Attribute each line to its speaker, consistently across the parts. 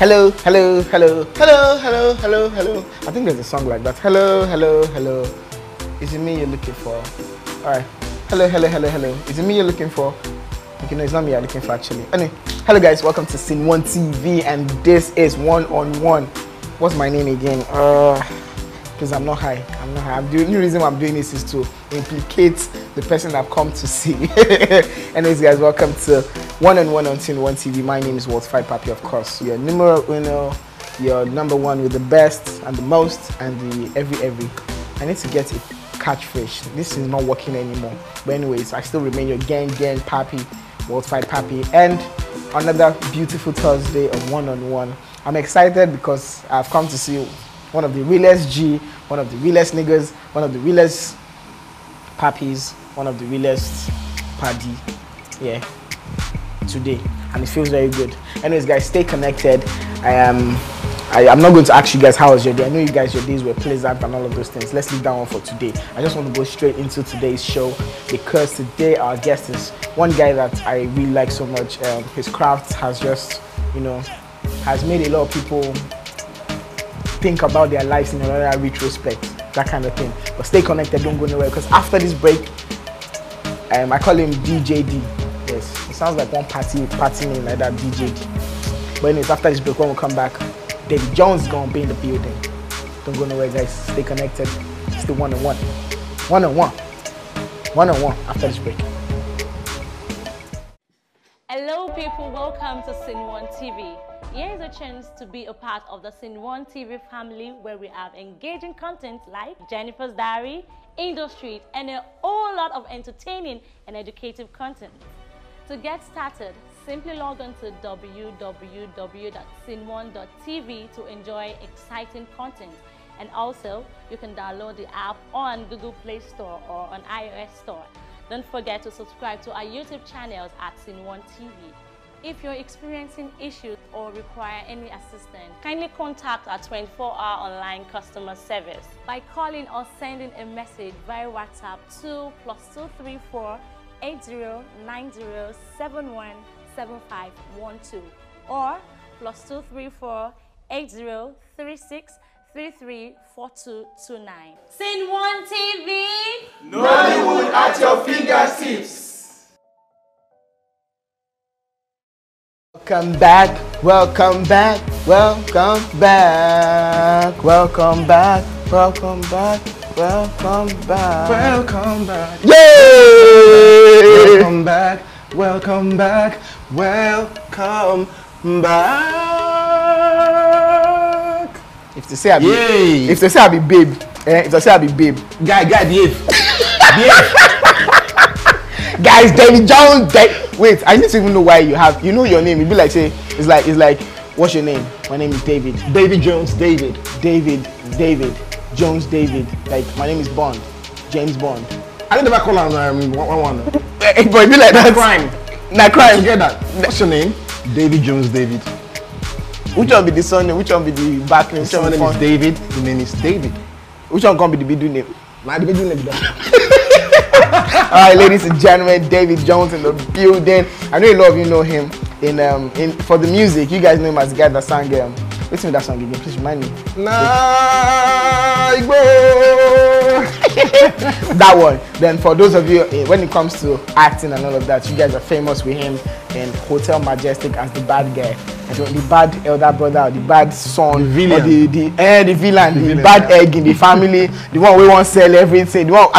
Speaker 1: Hello, hello, hello, hello, hello, hello, hello. I think there's a song like that. Hello, hello, hello. Is it me you're looking for? Alright. Hello, hello, hello, hello. Is it me you're looking for? Okay, no, it's not me you're looking for actually. Anyway, hello guys, welcome to Sceneone TV, and this is one-on-one. What's my name again? Because I'm not high. The only reason I'm doing this is to implicate the person I've come to see. Anyways, guys, welcome to one-on-one on Sceneone TV. My name is Walter Papi, of course. You're numero uno. You're number one with the best and the most and the every. I need to get a catchphrase. This is not working anymore. But anyways, I still remain your gang Papi, Walter Papi, and another beautiful Thursday of one-on-one. I'm excited because I've come to see one of the realest G, one of the realest niggas, one of the realest pappies, one of the realest paddy, yeah, today, and it feels very good. Anyways, guys, stay connected. I'm not going to ask you guys how was your day. I know you guys, your days were pleasant and all of those things. Let's leave that one for today. I just want to go straight into today's show because today our guest is one guy that I really like so much. His craft has just, has made a lot of people think about their lives in another retrospect, that kind of thing. But stay connected, don't go nowhere, because after this break, I call him DJD. Yes, it sounds like one party name like that, DJD. But anyways, after this break, when we come back, David Jones is gonna be in the building. Don't go nowhere, guys. Stay connected. It's the one-on-one after this break.
Speaker 2: Hello people, welcome to Sceneone TV. Here is a chance to be a part of the Sceneone TV family, where we have engaging content like Jennifer's Diary, Industry, and a whole lot of entertaining and educative content. To get started, simply log on to www.sceneone.tv to enjoy exciting content. And also, you can download the app on Google Play Store or on iOS Store. Don't forget to subscribe to our YouTube channels at Sceneone TV. If you're experiencing issues or require any assistance, kindly contact our 24-hour online customer service by calling or sending a message via WhatsApp to +234 8090 717512 or +234 8036 334229. Sceneone TV!
Speaker 1: Nollywood at your fingertips. Welcome back, welcome back, welcome back, welcome back, welcome back, welcome back, welcome back. Yay! Welcome back, welcome back, welcome back. If they say I be, if they say I be babe, if they say I be babe, guy, behave. Guys, David Jones. Wait, I need to even know why you know your name. It'd be like say it's like what's your name? My name is David. David Jones. David Jones. David. Like my name is Bond. James Bond.
Speaker 3: I never call him one.
Speaker 1: But it be like that.
Speaker 3: Crime.
Speaker 1: Nah, crime.
Speaker 3: Get that. What's your name? David Jones. David.
Speaker 1: Which one be the son name? Which one be the back name?
Speaker 3: Which one name is David? The name is David.
Speaker 1: Which one can be the middle name?
Speaker 3: Nah, the middle name.
Speaker 1: Alright, ladies and gentlemen, David Jones in the building. I know a lot of you know him in for the music. You guys know him as the guy that sang what's that song again? Please remind me. That one. Then for those of you when it comes to acting and all of that, you guys are famous with him in Hotel Majestic as the bad guy. The bad elder brother, or the bad son,
Speaker 3: the villain,
Speaker 1: or the villain, the bad egg in the family, the one we won't sell everything. The one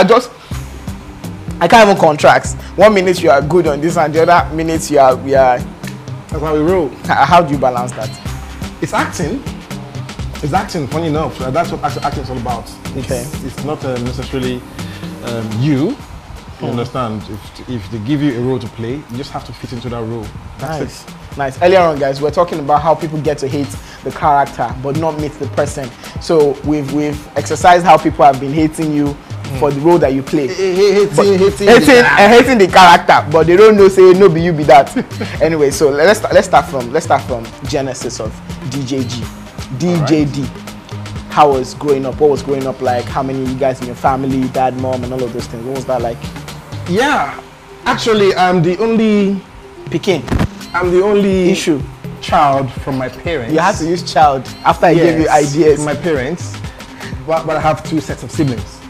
Speaker 1: I can't even contract. 1 minute you are good on this, and the other minute we are.
Speaker 3: That's how we roll.
Speaker 1: How do you balance that?
Speaker 3: It's acting. It's acting. Funny enough, that's what acting is all about. It's not necessarily you. You understand? If they give you a role to play, you just have to fit into that role. That's it.
Speaker 1: Nice. Earlier on, guys, we're talking about how people get to hate the character but not meet the person. So we've exercised how people have been hating you for the role that you play. Hating the character, but they don't know say no be you be that. Anyway, so let's start from genesis of DJD. Right. How was growing up? What was growing up like? How many of you guys in your family, dad, mom, and all of those things? What was that like?
Speaker 3: Yeah, actually, I'm the only
Speaker 1: Peking.
Speaker 3: I'm the only child from my parents.
Speaker 1: You had to use child after I gave you ideas.
Speaker 3: From my parents, but I have 2 sets of siblings.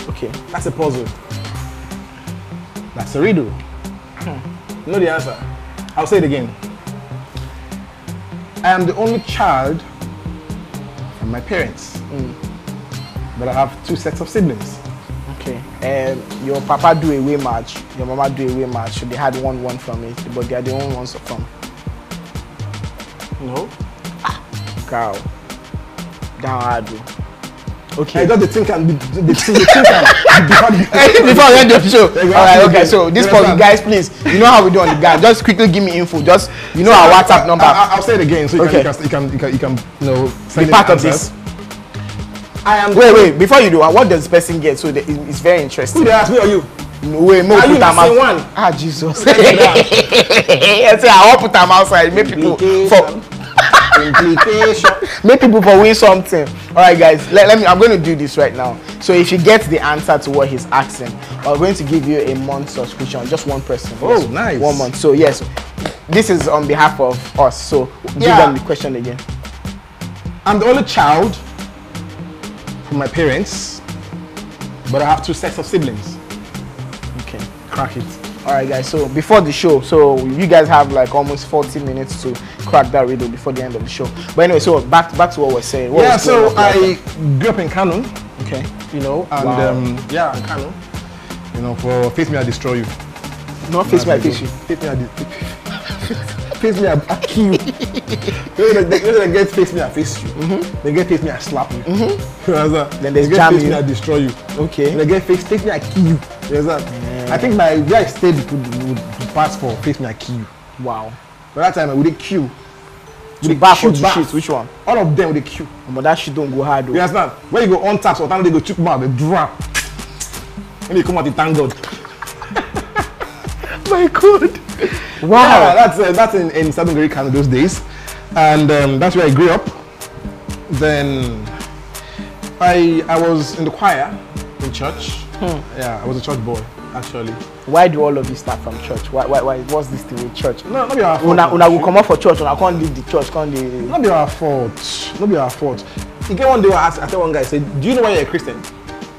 Speaker 1: Okay.
Speaker 3: That's a puzzle. That's a riddle. You know the answer. I'll say it again. I am the only child from my parents, but I have 2 sets of siblings.
Speaker 1: Okay. And your papa do away match, your mama do away match. So they had 1-1 from it, but they are the only ones from.
Speaker 3: No.
Speaker 1: Cow. Down hard. Okay.
Speaker 3: I got the thing can be the thing can
Speaker 1: before we end the show. Alright, okay. So this for you guys, please. You know how we do on the guy. Just quickly give me info. Just our WhatsApp number.
Speaker 3: I'll say it again, so you can
Speaker 1: be part of this.
Speaker 3: I am.
Speaker 1: Wait. Before you do, what does the person get? So it's very interesting.
Speaker 3: Who they ask me or you?
Speaker 1: No way, more put them out.
Speaker 3: One.
Speaker 1: Ah, Jesus. I say I want put them outside. Make people for. Make people for win something. All right, guys. Let me. I'm going to do this right now. So if you get the answer to what he's asking, I'm going to give you a month subscription. Just one person.
Speaker 3: Oh,
Speaker 1: yes.
Speaker 3: Nice.
Speaker 1: 1 month. So yes, this is on behalf of us. So give them the question again.
Speaker 3: I'm the only child from my parents, but I have 2 sets of siblings.
Speaker 1: Okay.
Speaker 3: Crack it.
Speaker 1: All right, guys. So before the show, so you guys have like almost 40 minutes to crack that riddle before the end of the show. But anyway, so back to what we're saying.
Speaker 3: So I grew up in Kano.
Speaker 1: Okay.
Speaker 3: You know, and in Kano. You know, for Face Me I Destroy You.
Speaker 1: Not Face Me I Face You.
Speaker 3: Face Me I Face Me I kill you. They get Face Me I Face You. They get Face Me I Slap You.
Speaker 1: Then there's
Speaker 3: Jam Face Me I Destroy You.
Speaker 1: Okay.
Speaker 3: They get Face Me I Kill You. I think my where I stayed would pass for Face Me I Kill You.
Speaker 1: Wow.
Speaker 3: By that time I would queue.
Speaker 1: To back or to shit? Which one?
Speaker 3: All of them with the queue.
Speaker 1: But that shit don't go hard though.
Speaker 3: You understand? When you go on tax or time they go cheap man, they drop. When you come out, you thank God.
Speaker 1: My God.
Speaker 3: Wow. Yeah, that's in Southern Gary, those days. And that's where I grew up. Then I was in the choir in church. Yeah, I was a church boy actually.
Speaker 1: Why do all of you start from church? Why what's this thing with church?
Speaker 3: No, not be our fault.
Speaker 1: Una will come up for church, una can't leave the church, can't they?
Speaker 3: Not be our fault. Not be our fault. You get one day I tell one guy, I said, do you know why you're a Christian?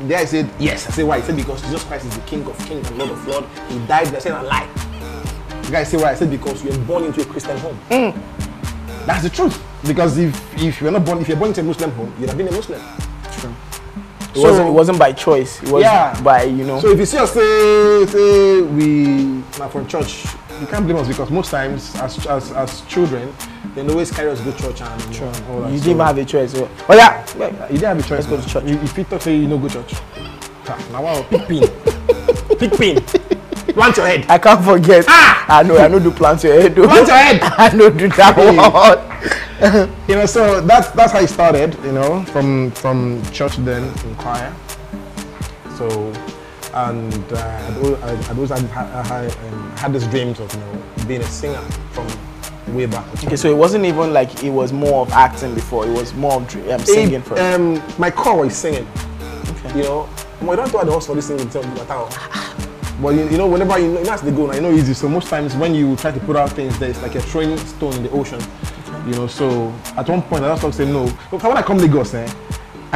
Speaker 3: The guy said, yes. I said, why? He said, because Jesus Christ is the King of Kings and Lord of Lords. He died. I said, I lie. The guy said, why? I said, because you were born into a Christian home. That's the truth. Because if you're born into a Muslim home, you'd have been a Muslim.
Speaker 1: True. It wasn't by choice. It was by,
Speaker 3: So if you see us say we are from church, you can't blame us because most times as children, they always carry us to go to church and all that.
Speaker 1: You didn't even have a choice.
Speaker 3: You didn't have a choice.
Speaker 1: Let's go to church.
Speaker 3: If you talk say you no go church. Now wow, pick pin. Pick pin. Plant your head.
Speaker 1: I can't forget. I know do plant your head.
Speaker 3: Plant your head.
Speaker 1: I know do that one.
Speaker 3: So that's how it started, from church then in choir. So, and I always had these dreams of being a singer from way back.
Speaker 1: Okay, so it wasn't even like it was more of acting before. It was more of singing first.
Speaker 3: My core was singing.
Speaker 1: Okay.
Speaker 3: I don't do the host for this singing at all. But whenever as they go now, easy. So most times when you try to put out things, there's like a throwing stone in the ocean. So at one point I just say no. But when I come to Lagos, I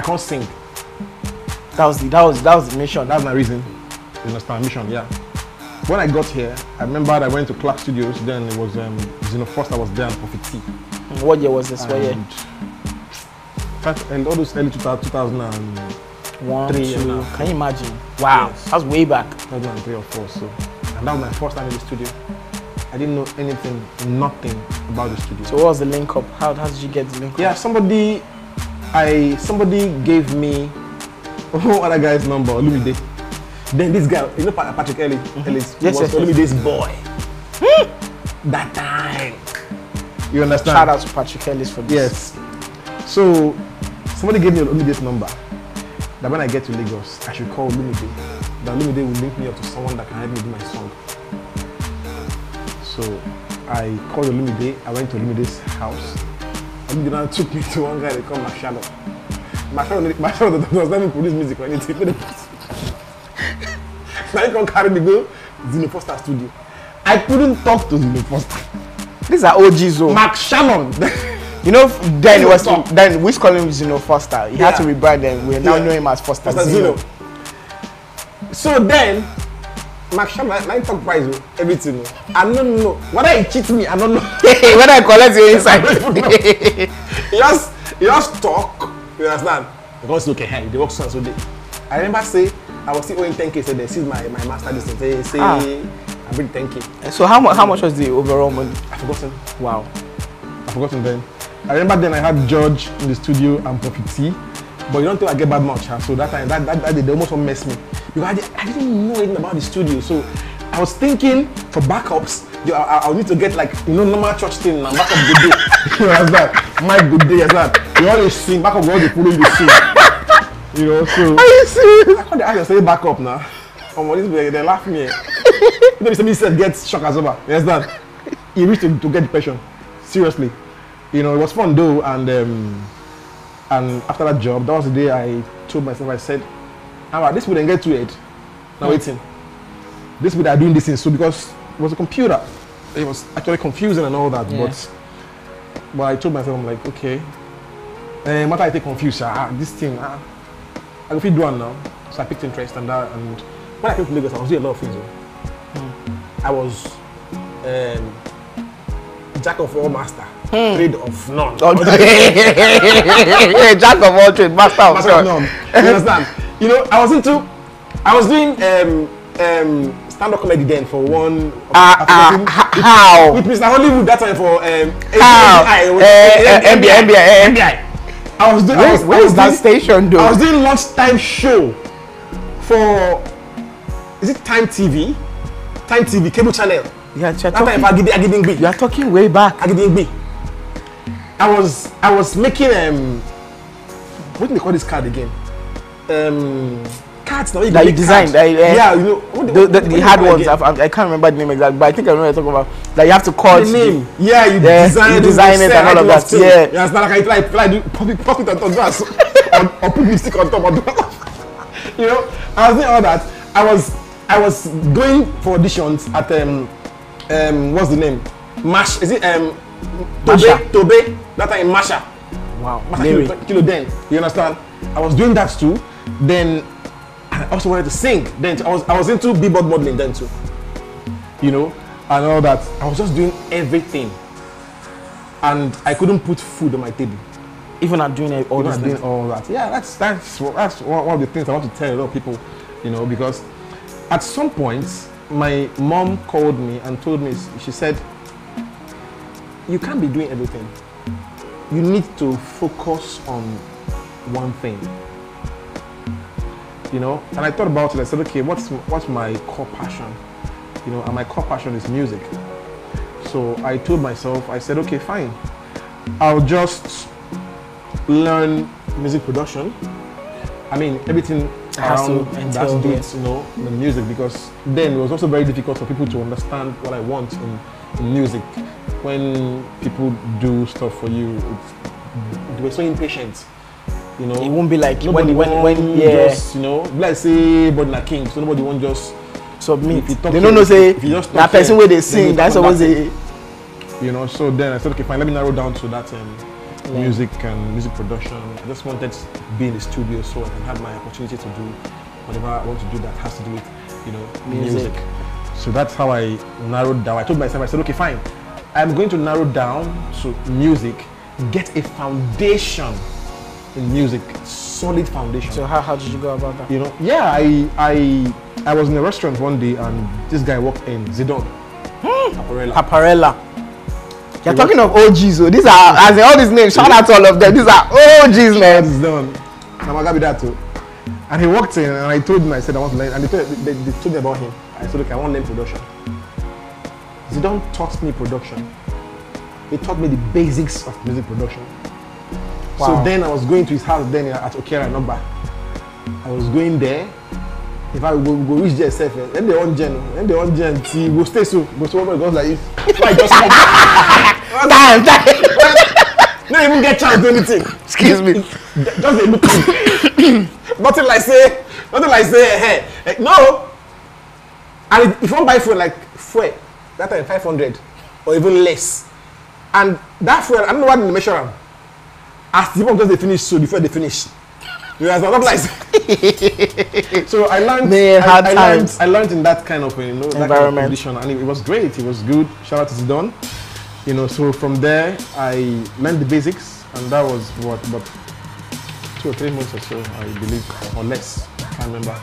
Speaker 3: can't sing.
Speaker 1: That was the mission.
Speaker 3: That's my reason. You understand? Mission, yeah. When I got here, I remember I went to Clark Studios. Then it was first I was there and Prophet T.
Speaker 1: What year was this? What year?
Speaker 3: And all those early 2001,
Speaker 1: 2. Can you imagine? Wow, yes. That's way back.
Speaker 3: 2003 or 4. So, and that was my first time in the studio. I didn't know nothing about the studio.
Speaker 1: So what was the link up? How did you get the link up?
Speaker 3: Yeah, somebody gave me other guy's number, Olumide. Then this guy, Patrick Ellis, was Olumide's boy. That time. You understand?
Speaker 1: Shout out to Patrick Ellis for this.
Speaker 3: Yes. So somebody gave me Olumide's number. That when I get to Lagos, I should call Olumide. That Olumide will link me up to someone that can help me do my song. So I called Olumide. I went to Olumide's house. Olumide took me to one guy they call Marshall. Marshall does not even produce music or anything. Now you can carry me go Zino Foster studio. I couldn't talk to Zino Foster.
Speaker 1: These are OGs, oh.
Speaker 3: Mark Shannon.
Speaker 1: You know, then it was then we call him Zeno Foster. He had to rebrand them. We now know him as Foster Zeno.
Speaker 3: So then, Mark Shannon, I talk price everything. I don't know whether he cheats me. I don't know
Speaker 1: whether I collect your inside.
Speaker 3: he just talk. You understand? Because okay, hey, they work so day. I remember say I was still owing 10K. So they see my master distance. They say I bring 10K.
Speaker 1: So how much was the overall money?
Speaker 3: I forgotten.
Speaker 1: Wow.
Speaker 3: I forgotten then. I remember then I had George in the studio and Prophet T, but you don't think I get bad much. Huh? So that time, that day, they almost messed me. Because I didn't know anything about the studio. So I was thinking for backups, I'll need to get like, normal church thing and backup good day. You know, that's that. My good day, that's that. You always sing, backup, all the follow you sing. You know, so.
Speaker 1: Are you serious?
Speaker 3: I can't ask you to say backup now. They laugh me. You know, somebody said get shock as over. You understand? He reached to get depression. Seriously. You know, it was fun though, and after that job, that was the day I told myself, I said, this wouldn't get to it. Now waiting. This way they are doing this thing. So because it was a computer, it was actually confusing and all that. Yeah. But I told myself, I'm like, okay, matter I take confused, this thing, I will do one now. So I picked interest and that. And when I came to Lagos, I was doing a lot of things. I was jack of all master. Trade of none.
Speaker 1: Jack of all trade, master of none.
Speaker 3: You understand? You know, I was doing stand-up comedy then for one.
Speaker 1: How?
Speaker 3: With Mr. Hollywood that time for
Speaker 1: MBI.
Speaker 3: I was doing.
Speaker 1: Where is that station though?
Speaker 3: I was doing lunchtime show for. Is it Time TV? Time TV cable channel.
Speaker 1: Yeah,
Speaker 3: that time
Speaker 1: you are talking way back.
Speaker 3: I was making what do they call this card again? Cards now.
Speaker 1: That you designed.
Speaker 3: Yeah, you know
Speaker 1: the hard ones. I can't remember the name exactly, but I think I know what you're talking about. That you have to call
Speaker 3: the name. Yeah, you design
Speaker 1: it and all of that. Yeah.
Speaker 3: Yeah, it's not like pop it on top grass or put lipstick on top of that. You know, I was doing all that. I was going for auditions at what's the name? Mash. Is it Tobe? That time in Masha.
Speaker 1: Wow.
Speaker 3: Masha Kilo then. You understand? I was doing that too. Then I also wanted to sing. Then I was into billboard modeling then too. You know, and all that. I was just doing everything. And I couldn't put food on my table.
Speaker 1: Even at doing all this.
Speaker 3: Doing all that. Yeah, that's one of the things I want to tell a lot of people, you know, because at some point my mom called me and told me, she said, you can't be doing everything. You need to focus on one thing. You know, and I thought about it. I said, okay, what's my core passion? You know, and my core passion is music. So I told myself, I said, okay, fine. I'll just learn music production. I mean, everything around that beats, you know, the music, because then it was also very difficult for people to understand what I want in music. When people do stuff for you, they were so impatient. You know,
Speaker 1: it won't be like
Speaker 3: when just, you know, like say Bodna King, so nobody won't just
Speaker 1: submit. They don't know say that person where they sing, that's always a,
Speaker 3: you know. So then I said, okay, fine, let me narrow down to that music and music production. I just wanted to be in the studio so I can have my opportunity to do whatever I want to do that has to do with, you know, music. So that's how I narrowed down. I told myself, I said, okay, fine, I'm going to narrow down to music, get a foundation in music, solid foundation.
Speaker 1: So how did you go about that?
Speaker 3: You know, yeah, I was in a restaurant one day and this guy walked in, Zidon.
Speaker 1: Paparella. You're talking of OGs, so these are, as in all these names, shout out to all of them, these are OGs, man.
Speaker 3: Zidon. I'm gonna be that too. And he walked in and I told him, I said I want to learn, and they told me about him. I said, okay, I want to learn production. Zidon taught me production. He taught me the basics of music production. Wow. So then I was going to his house then at Okera Number. I was going there. If I go reach there self, then they on gen, go stay so goes like this. So I just don't even get chance to do anything.
Speaker 1: Excuse me.
Speaker 3: Just a look. Nothing like say, hey, no. And if you want to buy food like fuel, that time 500 or even less. And that fuel, I don't know what they measure them. As the people just finish, so before they finish. You guys are not like. So I learned. I learned in that kind of that
Speaker 1: environment,
Speaker 3: kind of condition, and it was great. It was good. Shout out to Sceneone. So from there I learned the basics, and that was what, about 2 or 3 months or so, I believe, or less. I can't remember.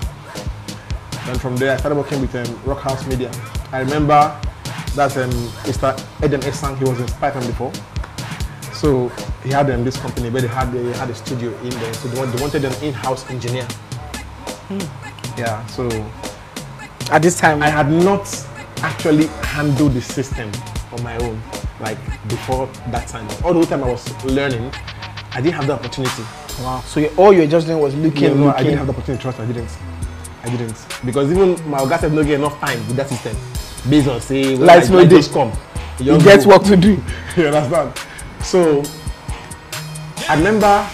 Speaker 3: And from there I started working with Rock House Media. I remember that Mr. Eden Esang, he was in Python before. So he had this company where they had a studio in there. So they wanted an in-house engineer. Yeah. So
Speaker 1: at this time,
Speaker 3: I had not actually handled the system on my own, like before that time. All the time I was learning, I didn't have the opportunity.
Speaker 1: Wow. So all you were just doing was looking.
Speaker 3: I didn't have the opportunity. Trust, I didn't. Because even my guys have not get enough time with that system. Based on say,
Speaker 1: lights no day
Speaker 3: come.
Speaker 1: You get work to do.
Speaker 3: You understand? So I remember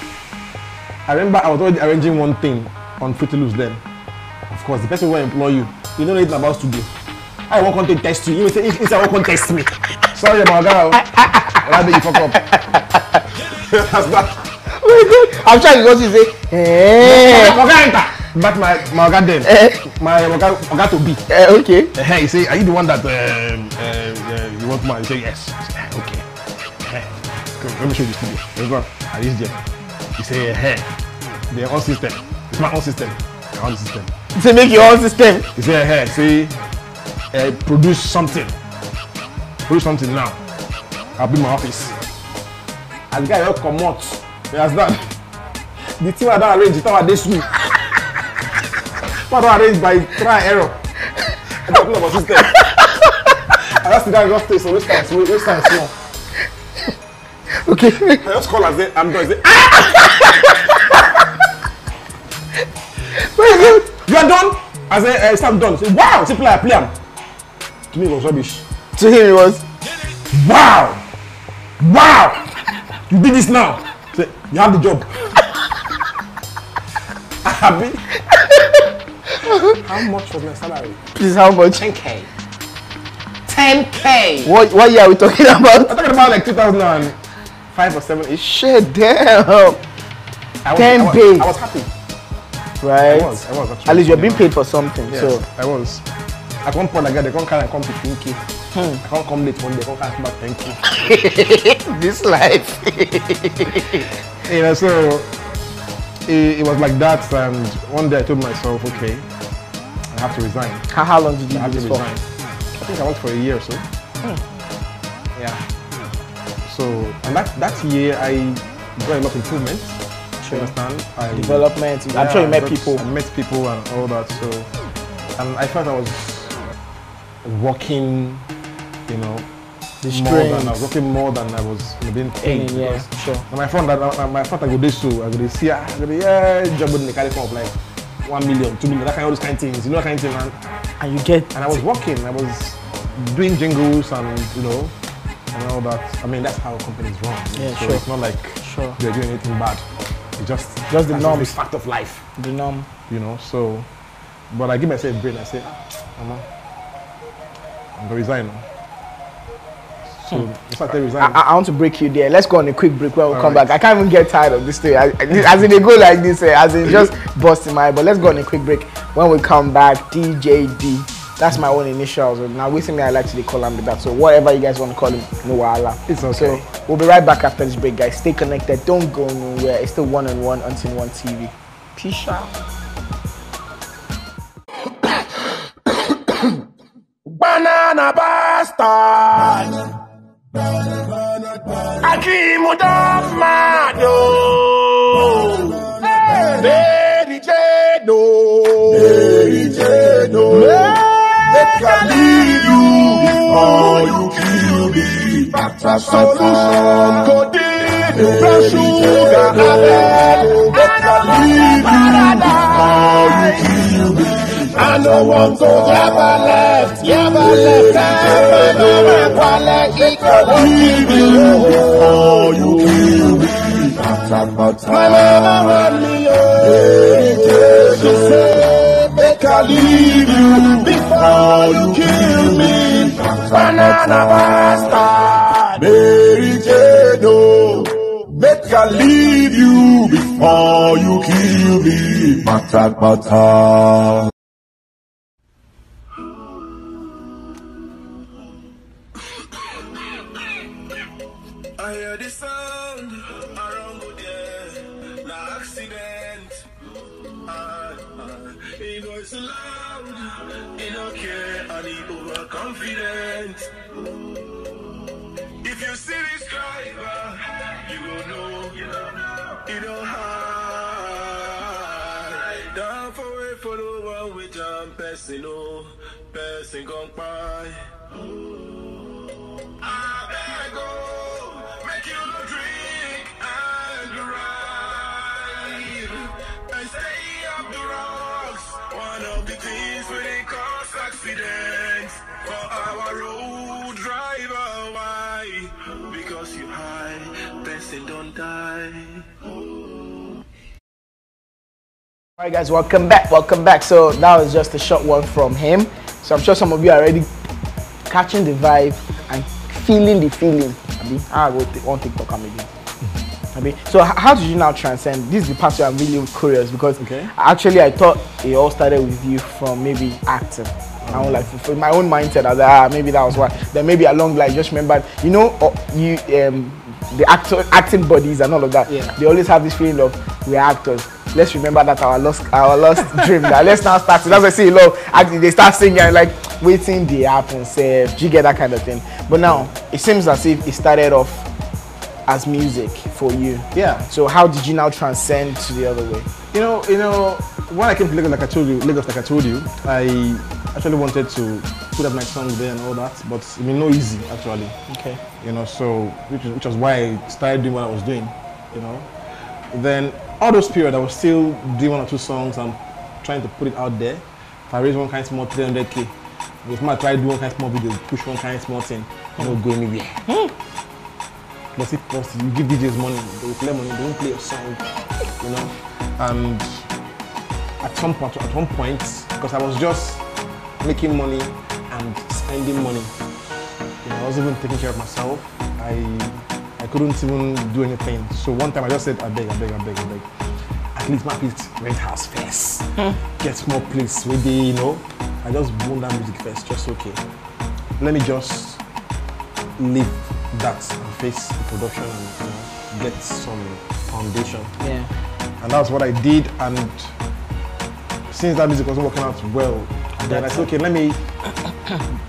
Speaker 3: I was already arranging one thing on Fruity Loops then. Of course, the person who will employ you, you don't know anything about studio. I want to test you. You will say, if I want to test me. Sorry about that. Rather you fuck up. That's that.
Speaker 1: Oh my God. I'm trying to go to say,
Speaker 3: but my Oga then, my Oga to be.
Speaker 1: Okay.
Speaker 3: Hey, you say, are you the one that you want more? You say yes. Okay. Let me show you the studio. Let's go. I use them. You say, hey, their own system. It's my own system. My own system.
Speaker 1: To make your own system.
Speaker 3: You say, hey, say, produce something. Produce something now. I'll be in my office. And the guy will come out. You understand? The team I don't arrange, the time I this week. I don't arrange by try and error. I don't know about system. And that's the guy who just takes, so waste time small.
Speaker 1: Okay.
Speaker 3: I just call and say, I'm done. Say,
Speaker 1: very good.
Speaker 3: You are done? I say, I'm done. Say, wow, say, play am. To me, it was rubbish.
Speaker 1: To him, it was,
Speaker 3: wow, you did this now. Say, you have the job. Happy? How much was my salary?
Speaker 1: Please, how much?
Speaker 3: 10K. 10K.
Speaker 1: What year are we talking about?
Speaker 3: I'm talking about like 2005 or 7-ish.
Speaker 1: Shit, damn. 10
Speaker 3: days. I was happy.
Speaker 1: Right.
Speaker 3: I was actually.
Speaker 1: At least you're being paid for something.
Speaker 3: Yes,
Speaker 1: so
Speaker 3: I was. At one point, I can't carry and come 15K. I can't come late one day. I can't carry back 10K.
Speaker 1: This life.
Speaker 3: So it was like that, and one day I told myself, okay, I have to resign.
Speaker 1: How long did you do this for?
Speaker 3: I think I worked for a year or so. Yeah. So, and that year I got a lot of improvement.
Speaker 1: Sure.
Speaker 3: Understand?
Speaker 1: Development. I'm sure you met people.
Speaker 3: I met people and all that. So, and I felt I was working, I was working more than I was being paid.
Speaker 1: Yeah, sure.
Speaker 3: And my friend, I go this so I go see, job in the carry of like 1 million, 2 million, that kind of those kind of things, that kind of thing, man.
Speaker 1: And you get.
Speaker 3: And I was working. I was doing jingles and and all that. I mean, that's how companies run.
Speaker 1: Yeah,
Speaker 3: so
Speaker 1: sure.
Speaker 3: It's not like they're doing anything bad. It's just
Speaker 1: the norm.
Speaker 3: It's fact of life.
Speaker 1: The norm.
Speaker 3: So, but I give myself a brain. I say, Mama, I'm gonna resign now. So if I resign,
Speaker 1: I want to break you there. Let's go on a quick break where we'll come back. I can't even get tired of this thing. As in they go like this, as in just busting my. But let's go on a quick break. When we come back, DJD. That's my own initials. Now, recently I like to call him that. So whatever you guys want to call him, no wahala.
Speaker 3: It's okay.
Speaker 1: So we'll be right back after this break, guys. Stay connected. Don't go nowhere. It's still one-on-one on Sceneone TV. Peace out.
Speaker 4: Banana bastard. I dream of Mado. Lady Jado. Let can lead you before you kill me. Solution, codeine, brown sugar, let can lead you before you kill me. I no want to never left, never leave you before you kill me. My mama want me, she said, they can leave you before you kill me. Banana bastard. Mary Jane, oh, make I leave you before you kill me. Mata, mata.
Speaker 5: I hear the sound around good, yeah. No accident. He goes so loud, he don't care, and he overconfident. If you see this driver, you don't know, he don't hide. Down for way for the one with jam person, oh, person gone by. I beg, oh, make you no drink and drive and stay up the rocks. One of the things when they cause accidents for our road driver. Why? Because you high, person don't die.
Speaker 1: Alright guys, welcome back. So that was just a short one from him. So I'm sure some of you are already catching the vibe and feeling the feeling. I go on TikTok again. So how did you now transcend? This is the part where I'm really curious because actually I thought it all started with you from maybe acting. I was like, for my own mindset, I was like, maybe that was why. Then maybe along the line, just remembered, you know, the acting bodies and all of that. Yeah. They always have this feeling of we're actors. Let's remember that our lost dream. That let's now start. That's why I see a lot of acting. They start singing and like waiting the happen. Say, do you get that kind of thing? But now it seems as if it started off as music for you. Yeah. So how did you now transcend to the other way?
Speaker 3: You know, when I came to Lagos, like I told you, I actually wanted to put up my song there and all that, but I mean, no easy actually. Okay. You know, so which was why I started doing what I was doing. You know, then all those periods I was still doing 1 or 2 songs and trying to put it out there. If I raise one kind of small 300K, if I try to do one kind of small video, push one kind of small thing, don't go anywhere. But if you give DJs money, they will play money, they won't play a song, you know. And at one point, because I was just making money and spending money, you know, I wasn't even taking care of myself. I couldn't even do anything. So one time I just said, I beg. At least my please rent house first. Get small place where they, you know. I just want that music first, just okay. Let me just leave that and face the production and, you know, get some foundation. Yeah. And that's what I did, and since that music wasn't working out well, then I said, okay, let me,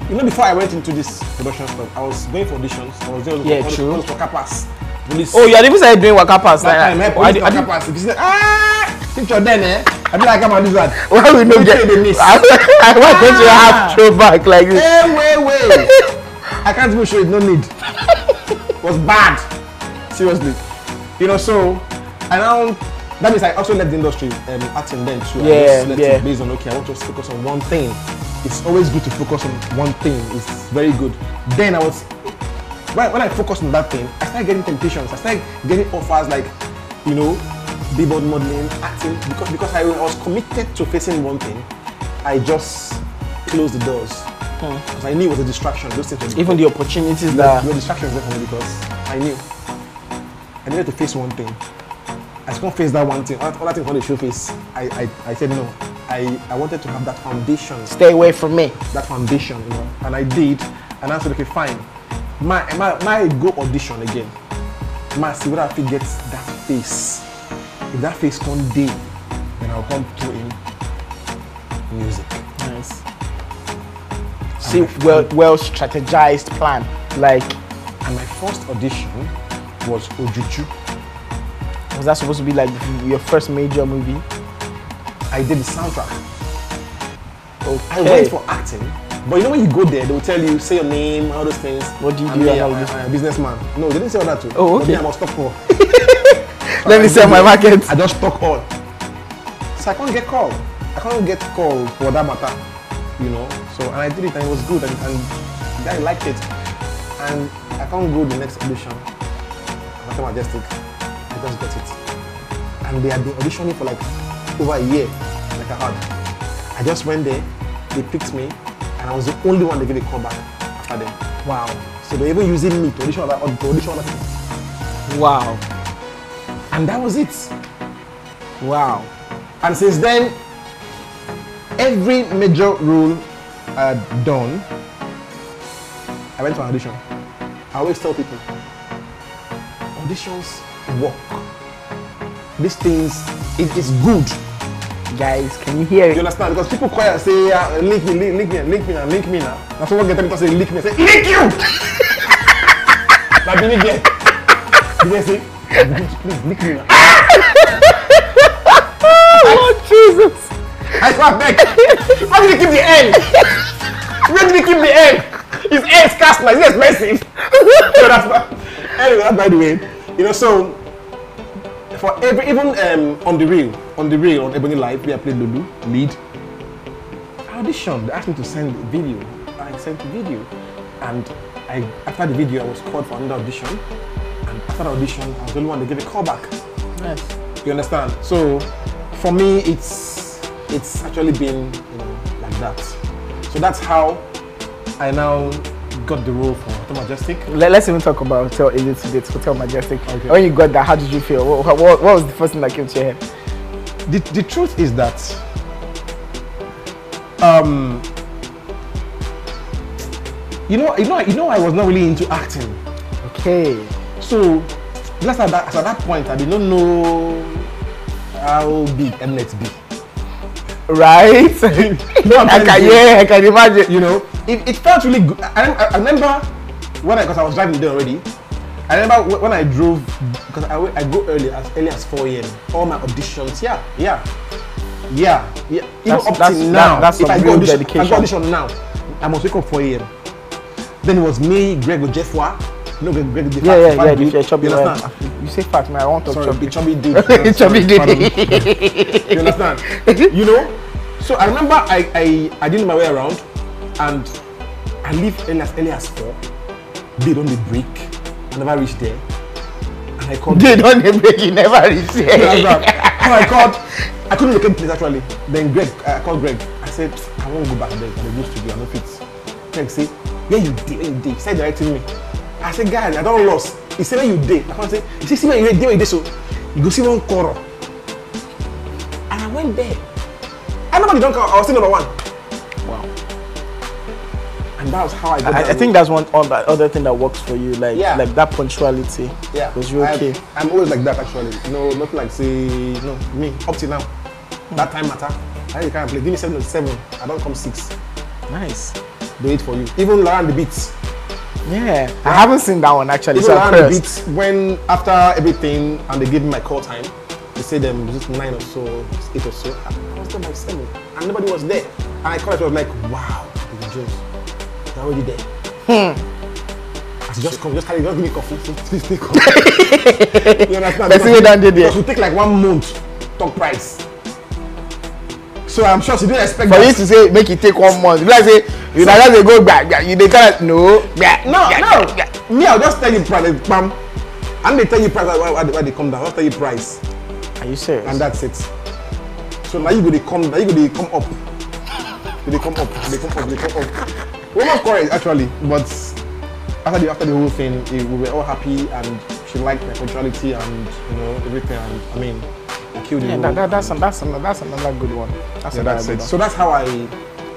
Speaker 3: you know, before I went into this production stuff, I was going for auditions. I was doing all for Waka-Pass.
Speaker 1: Oh, you had even started doing Waka-Pass.
Speaker 3: That time, Waka-Pass. If you say, picture then, I feel like I'm a lizard.
Speaker 1: Well, we know get the miss. I want to have throwback like this.
Speaker 3: Wait. I can't even show it, no need. It was bad. Seriously. You know, so, and now, that means I also left the industry acting then too. I just left it based on, okay, I want to just focus on one thing. It's always good to focus on one thing. It's very good. Then I was, when I focused on that thing, I started getting temptations. I started getting offers like, you know, billboard modeling, acting, because I was committed to facing one thing. I just closed the doors. Because I knew it was a distraction. Those things were
Speaker 1: even the opportunities that
Speaker 3: were distractions there for me because I knew I needed to face one thing. I just can't face that one thing. All that thing for the show face. I said no. I wanted to have that foundation.
Speaker 1: Stay away from me.
Speaker 3: That foundation, you know. And I did. And I said, okay, fine. My go audition again. See whether I could get that face. If that face one day, then I'll come through in music.
Speaker 1: Nice. See, well strategized plan. Like,
Speaker 3: and my first audition was Ojuju.
Speaker 1: Was that supposed to be like your first major movie?
Speaker 3: I did the soundtrack. Okay. I went for acting, but you know when you go there, they will tell you, say your name, all those things.
Speaker 1: What do you do?
Speaker 3: I'm a businessman. No, they didn't say all that too.
Speaker 1: Oh, okay.
Speaker 3: I must talk all.
Speaker 1: Let me sell my market.
Speaker 3: I just talk all. So I can't get called. I can't get called for that matter, you know. So, and I did it and it was good and the guy liked it. And I can't go the next audition. After Majestic, I just got it. And they had been auditioning for like over a year, like I had. I just went there, they picked me, and I was the only one they gave a call back after them.
Speaker 1: Wow.
Speaker 3: So they're even using me to audition other people.
Speaker 1: Wow.
Speaker 3: And that was it.
Speaker 1: Wow.
Speaker 3: And since then, every major role I had done, I went for an audition. I always tell people, auditions work. These things, it is good.
Speaker 1: Guys, can you hear
Speaker 3: You
Speaker 1: it?
Speaker 3: understand? Because people call and say, link me now. That's what get people say, link me. I say, link you! Like, believe there. They say, please, link me now.
Speaker 1: Oh, Jesus.
Speaker 3: I swear, back. How did he keep the N? Where did he keep the N? His N is cast like, it's expensive. So that's why. Anyway, that's by the way. You know, so for even on the reel on Ebony Live, where I played Lulu lead, I auditioned. They asked me to send a video. I sent a video, and after the video, I was called for another audition. And after the audition, I was the only one to give a call back.
Speaker 1: Nice.
Speaker 3: You understand? So for me, it's actually been like that. So that's how I now got the role for Hotel Majestic.
Speaker 1: Let's even talk about Hotel Majestic.
Speaker 3: Okay.
Speaker 1: When you got that, how did you feel? What was the first thing that came to your head?
Speaker 3: The truth is that you know I was not really into acting.
Speaker 1: Okay.
Speaker 3: So just at that point, I did not know how big Mnet be.
Speaker 1: Right? I can imagine.
Speaker 3: You know, it felt really good. I remember because I was driving there already. I remember when I drove, because I go early as 4 a.m. All my auditions, yeah. Even up till now,
Speaker 1: that's
Speaker 3: if I
Speaker 1: real
Speaker 3: go
Speaker 1: dedication.
Speaker 3: audition now, I must wake up 4 a.m. Then it was me, Greg Ojefwa. You know Greg the
Speaker 1: chubby.
Speaker 3: You understand?
Speaker 1: You say fat, man. I want to
Speaker 3: Sorry,
Speaker 1: chubby.
Speaker 3: the chubby dude.
Speaker 1: Chubby dude.
Speaker 3: You understand? You know? So I remember I didn't know my way around, and I leave early as 4. They don't break. I never reached there. And I called.
Speaker 1: They don't break. You never reach there.
Speaker 3: So I called. I couldn't locate the place actually. Then I called Greg. I said, I won't go back there. I used to do. I don't fit. Greg said, where you did? He started directing me. I said, guys, I don't lost. He said, where you did? I said, he said, see where you did. So you go see one chorus. And I went there. I nobody don't call. I was still number 1.
Speaker 1: Wow.
Speaker 3: And that was how I got
Speaker 1: I think that's one other thing that works for you, like that punctuality.
Speaker 3: Yeah.
Speaker 1: Was you okay?
Speaker 3: I'm always like that actually. No, not like say me up to now. That time matter. I can't play. Give me 7 to 7. I don't come 6.
Speaker 1: Nice.
Speaker 3: Do it for you. Even Learn the Beats.
Speaker 1: Yeah. I haven't seen that one actually.
Speaker 3: Even
Speaker 1: So
Speaker 3: Learn the Beats, when after everything and they gave me my call time, they said just 9 or so, 8 or so. I was there by 7 and nobody was there. And I called it, I was like, wow, you're already there. I said, just come, just give me coffee. Please take coffee. You understand? Because we take like 1 month talk price. So I'm sure she didn't expect
Speaker 1: for
Speaker 3: that.
Speaker 1: you to say make it take 1 month. Like say you just go back. You they kind of no.
Speaker 3: Me, I'll just tell you price, bam. And they tell you price why they come down. I'll tell you price.
Speaker 1: Are you serious?
Speaker 3: And that's it. So now you go they come up. They come up. We're not correct actually, but after the whole thing, we were all happy and she liked my punctuality and everything. And I mean, I killed it.
Speaker 1: Yeah, that's another good one.
Speaker 3: That's it. So that's how I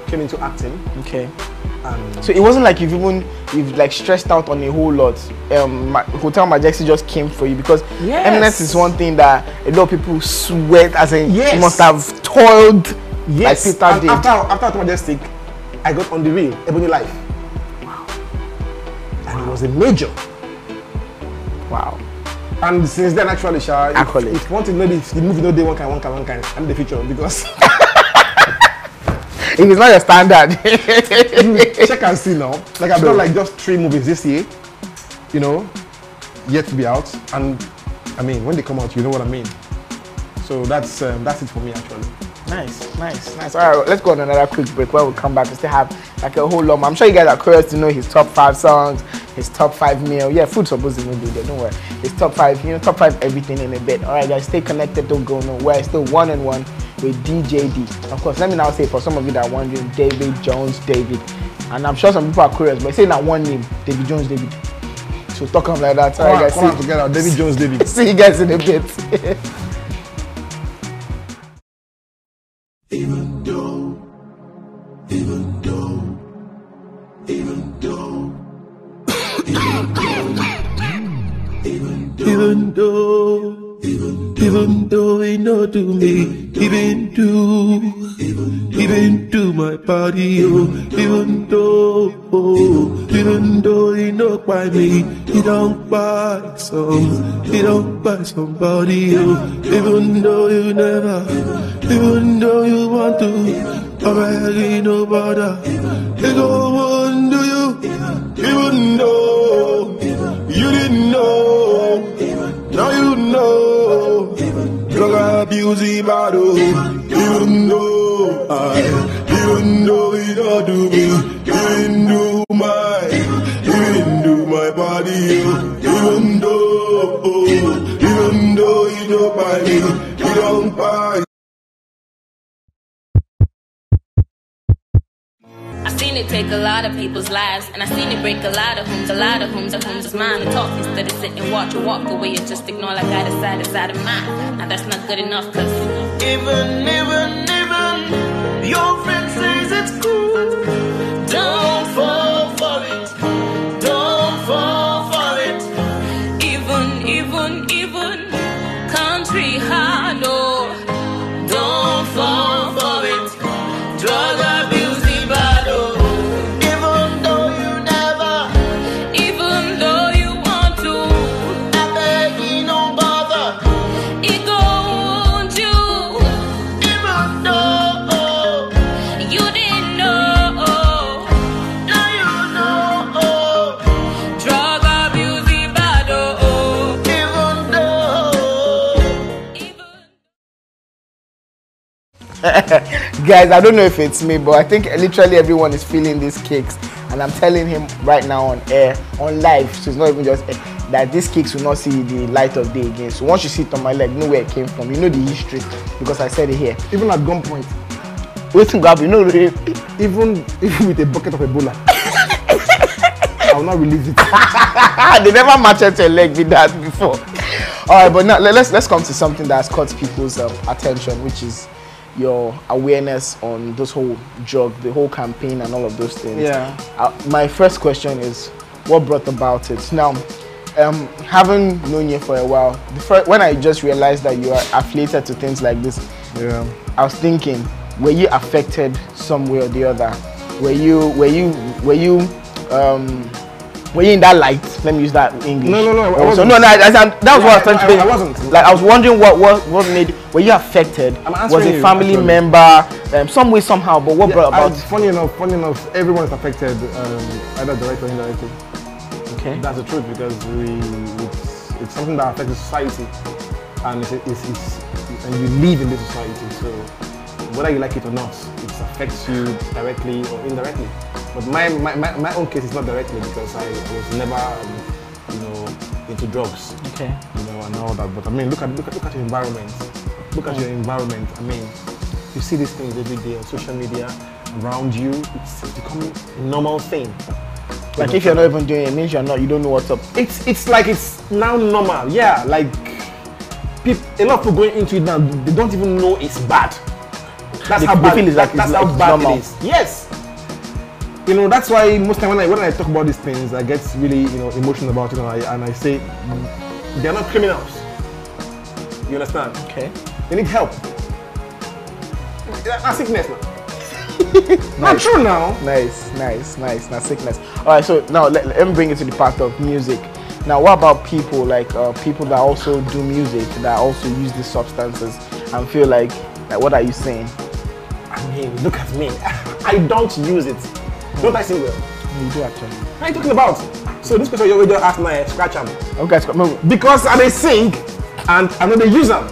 Speaker 3: came into acting.
Speaker 1: Okay. So it wasn't like you've like stressed out on a whole lot. Hotel Majestic just came for you because eminence is one thing that a lot of people sweat as in you must have toiled like Peter did.
Speaker 3: After Hotel Majestic, I got on the reel, Ebony Live. Wow. And it was a major.
Speaker 1: Wow.
Speaker 3: And since then actually, if you want to know the movie no day one kind, I'm the feature because
Speaker 1: if it's not your standard.
Speaker 3: Check and see now. Like I've done like just 3 movies this year, yet to be out. And I mean, when they come out, you know what I mean. So that's it for me actually.
Speaker 1: Nice. All right, let's go on another quick break. When we come back, we still have like a whole lot. I'm sure you guys are curious to know his top 5 songs, his top 5 meal. Yeah, food's supposed to be there. Don't worry. His top 5, top 5 everything in a bit. All right, guys, stay connected. Don't go nowhere. Still 1 and 1 with DJD. Of course, let me now say for some of you that are wondering, David Jones, David. And I'm sure some people are curious, but say that one name, David Jones, David. So talk on like that. All right, guys.
Speaker 3: Come on together, David Jones, David.
Speaker 1: See you guys in a bit.
Speaker 5: Even though, even though, even though, even though it not to me, even to my body, oh, even though it not by me, it don't buy somebody, oh, even though you never, even though you want to, already no bother, they go on to you, even though you didn't know, now you know, drug abuse is bad, oh, even though it all do me, even do my body, oh, even though it don't buy me, it don't buy.
Speaker 2: I seen it take a lot of people's lives, and I seen it break a lot of homes, It's mine to talk instead of sit and watch or walk away and just ignore like I decided of mine. Now that's not good enough, cause even your friend says it's cool. Don't fall for it. Don't fall for it. Even country hard, oh. Don't fall for it. Drug abuse is bad, oh. Even though you never, even though you want to, I beg you don't bother. It goes you. Even though you didn't know, now you know. Drug abuse is bad, oh.
Speaker 1: Guys, I don't know if it's me, but I think literally everyone is feeling these kicks, and I'm telling him right now on air, on live, so it's not even just air, that these kicks will not see the light of day again. So once you see it on my leg, know where it came from, you know the history, because I said it here.
Speaker 3: Even at gunpoint.
Speaker 1: Wait to grab, you know,
Speaker 3: Even with a bucket of Ebola. I will not release it.
Speaker 1: they never matched your leg with that before. All right, but now let's come to something that has caught people's attention, which is your awareness on this whole drug, the whole campaign and all of those things.
Speaker 3: Yeah.
Speaker 1: My first question is, what brought about it? Now, having known you for a while, when I just realized that you are affiliated to things like this,
Speaker 3: Yeah.
Speaker 1: I was thinking, were you affected some way or the other? Were you in that light? Let me use that English.
Speaker 3: No, I
Speaker 1: that was
Speaker 3: wasn't.
Speaker 1: what I was trying to say.
Speaker 3: I wasn't.
Speaker 1: Like, I was wondering what made. Were you affected?
Speaker 3: I'm
Speaker 1: Was
Speaker 3: answering
Speaker 1: a
Speaker 3: you,
Speaker 1: family
Speaker 3: actually.
Speaker 1: member, some way somehow? But what brought about?
Speaker 3: Funny enough, everyone is affected, either directly or indirectly.
Speaker 1: Okay.
Speaker 3: That's the truth, because it's something that affects society, and and you live in this society. So whether you like it or not, it affects you directly or indirectly. But my own case is not directly, because I was never into drugs.
Speaker 1: Okay.
Speaker 3: And all that. But I mean, look at your environment. Look at your environment. I mean, you see these things every day on social media around you. It's becoming a normal thing.
Speaker 1: Like, if you're not even doing it, it means you don't know what's up.
Speaker 3: It's like it's now normal. Yeah, like a lot of people going into it now, they don't even know it's bad. That's how bad. That's how bad it is. Yes. That's why most time when I talk about these things, I get really emotional about it, and I say they're not criminals. You understand?
Speaker 1: Okay.
Speaker 3: They need help. That's sickness now. Not true now.
Speaker 1: Nice. Now sickness. All right. So now let me bring it to the part of music. Now, what about people like people that also do music, that also use these substances and feel like what are you saying?
Speaker 3: I mean, look at me. I don't use it. Don't I sing well?
Speaker 1: You do actually.
Speaker 3: What are you talking about? So this question you already asked my scratch them.
Speaker 1: Okay,
Speaker 3: because I they sing and I know they use them.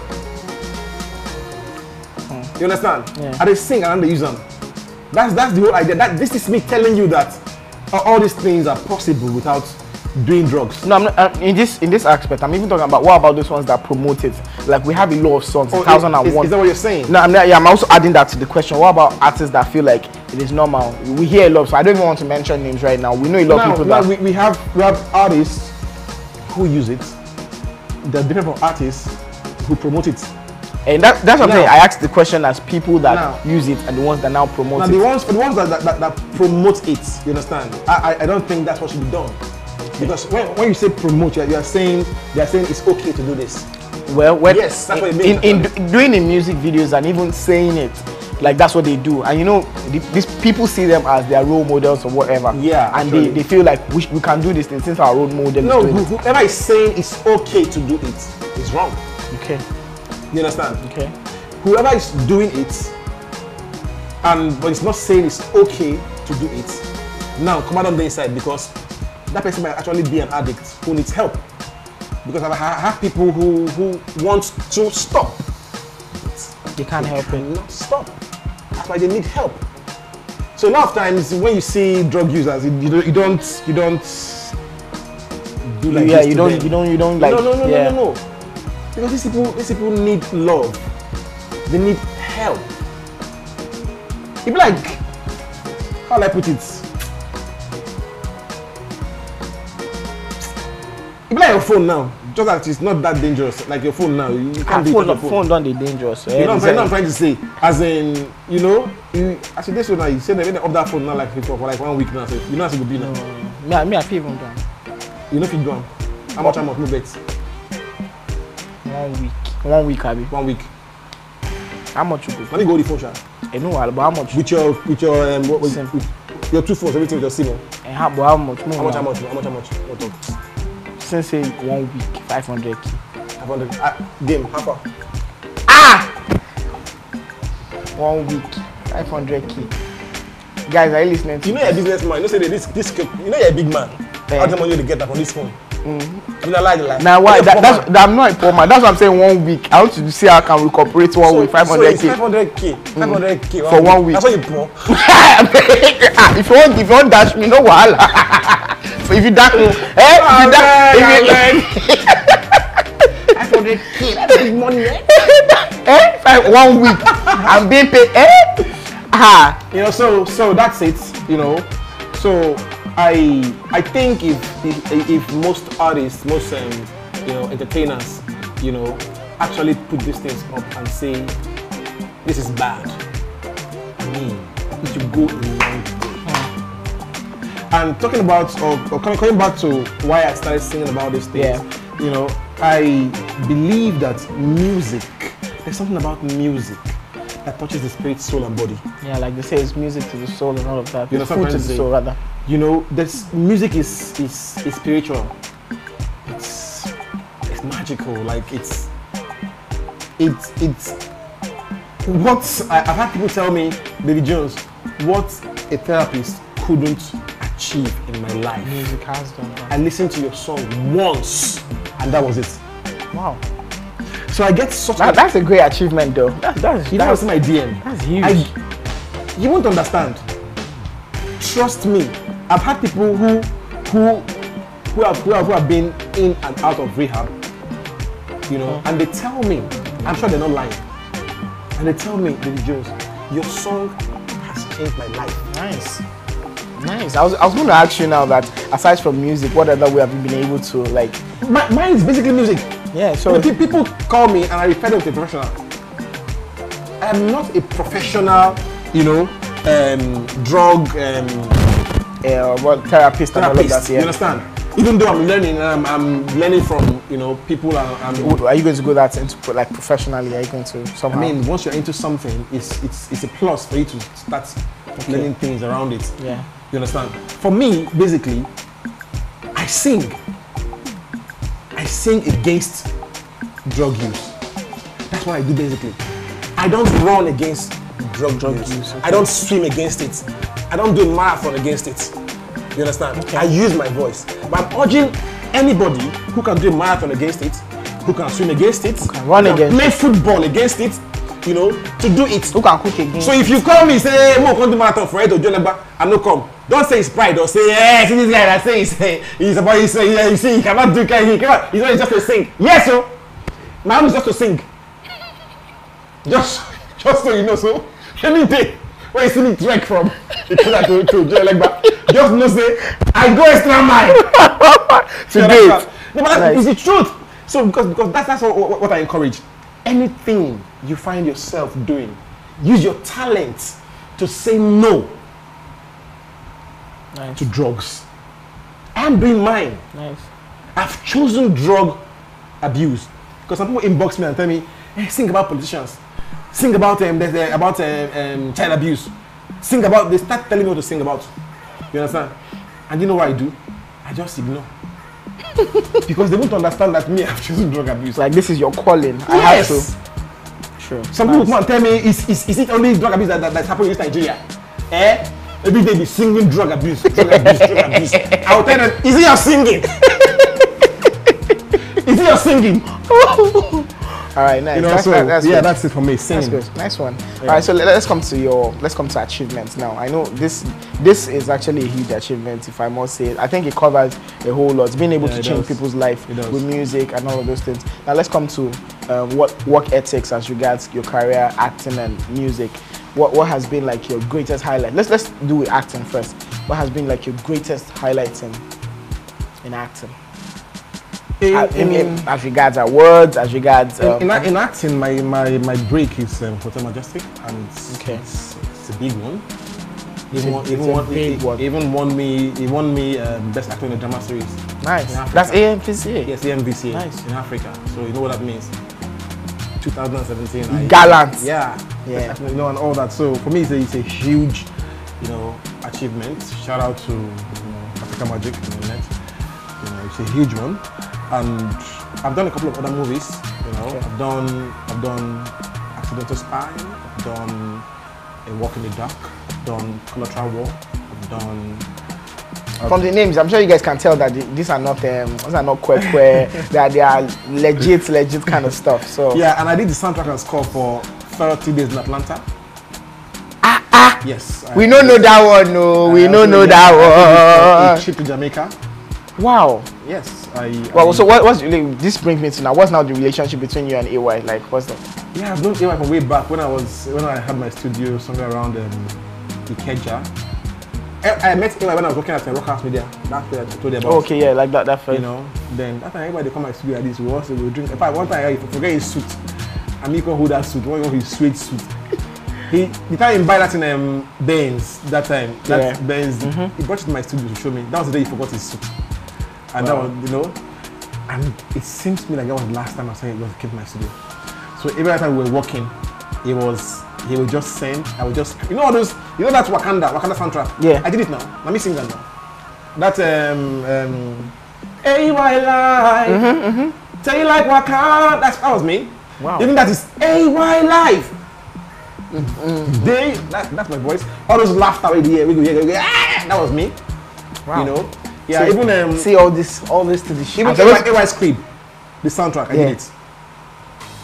Speaker 3: You understand?
Speaker 1: Yeah.
Speaker 3: I they sing and they use them. That's the whole idea. This is me telling you that all these things are possible without doing drugs.
Speaker 1: No, I'm not, in this aspect, I'm even talking about what about those ones that promote it? Like we have a lot of songs, 1001.
Speaker 3: Is that what you're saying?
Speaker 1: No, I'm also adding that to the question. What about artists that feel like it is normal? We hear a lot, so I don't even want to mention names right now. We know a lot of people that
Speaker 3: we have artists who use it. There are different artists who promote it.
Speaker 1: And that's what I'm saying. I asked the question as people that use it and the ones that now promote it.
Speaker 3: The ones that promote it, you understand? I don't think that's what should be done. Because when you say promote, they are saying it's okay to do this.
Speaker 1: Well,
Speaker 3: yes, that's what it means.
Speaker 1: In doing the music videos and even saying it, like that's what they do. And you know, these people see them as their role models or whatever.
Speaker 3: Yeah.
Speaker 1: And they feel like we can do this thing since our role model
Speaker 3: No,
Speaker 1: is doing it.
Speaker 3: whoever is saying it's okay to do it is wrong.
Speaker 1: Okay.
Speaker 3: You understand?
Speaker 1: Okay.
Speaker 3: Whoever is doing it, but it's not saying it's okay to do it, now come out on the inside, because that person might actually be an addict who needs help. Because I have people who want to stop.
Speaker 1: They can't help it.
Speaker 3: Not stop. That's why they need help. So a lot of times when you see drug users, you don't do like
Speaker 1: yeah,
Speaker 3: this
Speaker 1: you don't like
Speaker 3: no. Because these people need love. They need help. If like, how will I put it? If like your phone now, just that it's not that dangerous. Like your phone now, you can't do it on your phone.
Speaker 1: Phone don't be dangerous.
Speaker 3: You know what I'm trying to say? As in, you know, as this one now, you say they up that phone now like for like 1 week now. So you know how to be now.
Speaker 1: Me I pay even done.
Speaker 3: You know if you do how much no bet?
Speaker 1: 1 week, Abi.
Speaker 3: 1 week.
Speaker 1: How much you go?
Speaker 3: Let me go the phone shot.
Speaker 1: I know, but how much?
Speaker 3: With your with your 2 phones, everything with your SIM.
Speaker 1: And how much?
Speaker 3: How much? What talk?
Speaker 1: Since say 1 week, 500k.
Speaker 3: 500. Game, how far?
Speaker 1: 1 week, 500k. Guys, are you listening to
Speaker 3: you know you're a businessman. You know say this you know you're a big man. How the money you get that on this phone? You know like
Speaker 1: now why I'm not a poor man. That's what I'm saying. 1 week. I want to see how I can recuperate 1 week. 500k.
Speaker 3: So it's 500k. 500k
Speaker 1: for 1 week.
Speaker 3: That's what you poor.
Speaker 1: If you want dash me, no wahala. So if you dash me, if you 500k, that's big money, 1 week. I'm being paid.
Speaker 3: You know, so that's it. You know, so I think if most artists, most you know, entertainers, you know, actually put these things up and say this is bad, I mean, it should go in a long way. And talking about or coming back to why I started singing about these things, you know, I believe that music, there's something about music that touches the spirit, soul, and body.
Speaker 1: Yeah, like they say, it's music to the soul and all of that.
Speaker 3: You know,
Speaker 1: food to the soul, rather.
Speaker 3: You know, this music is spiritual. It's magical. Like it's what I've had people tell me, David Jones, what a therapist couldn't achieve in my life.
Speaker 1: Music has done that.
Speaker 3: I listened to your song once, and that was it.
Speaker 1: Wow.
Speaker 3: So I get such
Speaker 1: that's a great achievement, though. That's
Speaker 3: my DM.
Speaker 1: That's huge.
Speaker 3: You won't understand. Trust me. I've had people who have been in and out of rehab, you know, and they tell me, I'm sure they're not lying, and they tell me, David Jones, your song has changed my life.
Speaker 1: Nice. I was going to ask you now that aside from music, what other way have you been able to like?
Speaker 3: Mine is basically music.
Speaker 1: Yeah. So
Speaker 3: people call me and I refer them to a professional. I am not a professional, you know, drug
Speaker 1: therapist and all of that. Yeah.
Speaker 3: You understand? Even though I'm learning, I'm learning from, you know, people.
Speaker 1: Are you going to go that into like professionally? Are you going to somehow?
Speaker 3: I mean, once you're into something, it's a plus for you to start learning things around it.
Speaker 1: Yeah.
Speaker 3: You understand? For me, basically, I sing against drug use. That's what I do basically. I don't run against drug use. Okay. I don't swim against it. I don't do a marathon against it. You understand? Okay. I use my voice. But I'm urging anybody who can do a marathon against it, who can swim against it,
Speaker 1: who can run against
Speaker 3: play football against it, you know, to do it.
Speaker 1: Who can cook against
Speaker 3: So if you call me, say, "Mo, come do marathon for it or Jonaba," I no come. Don't say it's pride or say, yeah, see this guy that says he's about you see he cannot do he cannot, he's not just to sing. Yes, so my own is just to sing. Just so you know, so any day when you see me trek from to like that, just know say I go extra mile
Speaker 1: to date.
Speaker 3: No, but it's the truth. So because that's what I encourage. Anything you find yourself doing, use your talent to say no to drugs. I'm doing mine.
Speaker 1: Nice.
Speaker 3: I've chosen drug abuse because some people inbox me and tell me, hey, sing about politicians, sing about child abuse, sing about. They start telling me what to sing about. You understand? And you know what I do? I just ignore. Because they won't understand that me, I've chosen drug abuse.
Speaker 1: Like this is your calling.
Speaker 3: Yes.
Speaker 1: I have to. Sure.
Speaker 3: Some people come and tell me, is it only drug abuse that's happening in Nigeria? Every day be singing drug abuse, drug abuse, drug abuse. I'll tell them, is it your singing? Is it your singing?
Speaker 1: All right, nice.
Speaker 3: You know, that's it for me. Singing.
Speaker 1: That's good. Nice one.
Speaker 3: Yeah.
Speaker 1: All right, so let's come to achievements now. I know this is actually a huge achievement, if I must say it. I think it covers a whole lot. Being able to change people's life with music and all of those things. Now let's come to what work ethics as regards your career, acting and music. What has been like your greatest highlight? Let's do with acting first. What has been like your greatest highlight in acting? As regards awards, as regards
Speaker 3: in acting, my break is Hotel Majestic, and it's a big one. Even won me best actor in a drama series.
Speaker 1: Nice. That's AMVCA.
Speaker 3: Yes, AMVCA.
Speaker 1: Nice.
Speaker 3: In Africa. So you know what that means. 2017.
Speaker 1: Gallant.
Speaker 3: Yeah. You know, and all that. So for me, it's a huge, achievement. Shout out to Africa Magic on the net. It's a huge one. And I've done a couple of other movies. I've done Accidental Spy. I've done A Walk in the Dark. I've done Collateral War. I've done.
Speaker 1: From the names, I'm sure you guys can tell that these are not queer. They are legit kind of stuff. So
Speaker 3: yeah, and I did the soundtrack and score for 30 Days in Atlanta. Yes.
Speaker 1: We don't know that one. No, we don't know that one.
Speaker 3: A trip to Jamaica.
Speaker 1: Wow.
Speaker 3: Yes.
Speaker 1: So what's this brings me to now? What's now the relationship between you and AY? Like, what's that?
Speaker 3: Yeah, I've known AY from way back when I had my studio somewhere around Ikeja. I met AY when I was working at Rockhouse Media. That's where I told you about.
Speaker 1: Okay, yeah, like that first.
Speaker 3: Then that time everybody come to my studio like this. We drink. In fact, one time I forget his suit. And he can hold that suit. One of his suede suit. The time he buy that in Benz that time. That Benz. He brought it to my studio to show me. That was the day he forgot his suit. And that was, and it seems to me like that was the last time I saw him came to my studio. So every time we were working, he would just send, I would just, all those, that Wakanda soundtrack.
Speaker 1: Yeah.
Speaker 3: I did it now. Let me sing that now. That AY Live. Tell you like Wakanda. That was me.
Speaker 1: Wow.
Speaker 3: Even that is AY Live. That's my voice. All those laughter in the air. That was me.
Speaker 1: Wow.
Speaker 3: Yeah, so even
Speaker 1: see all this to the shit.
Speaker 3: Even AY's Creed, the soundtrack, I did it.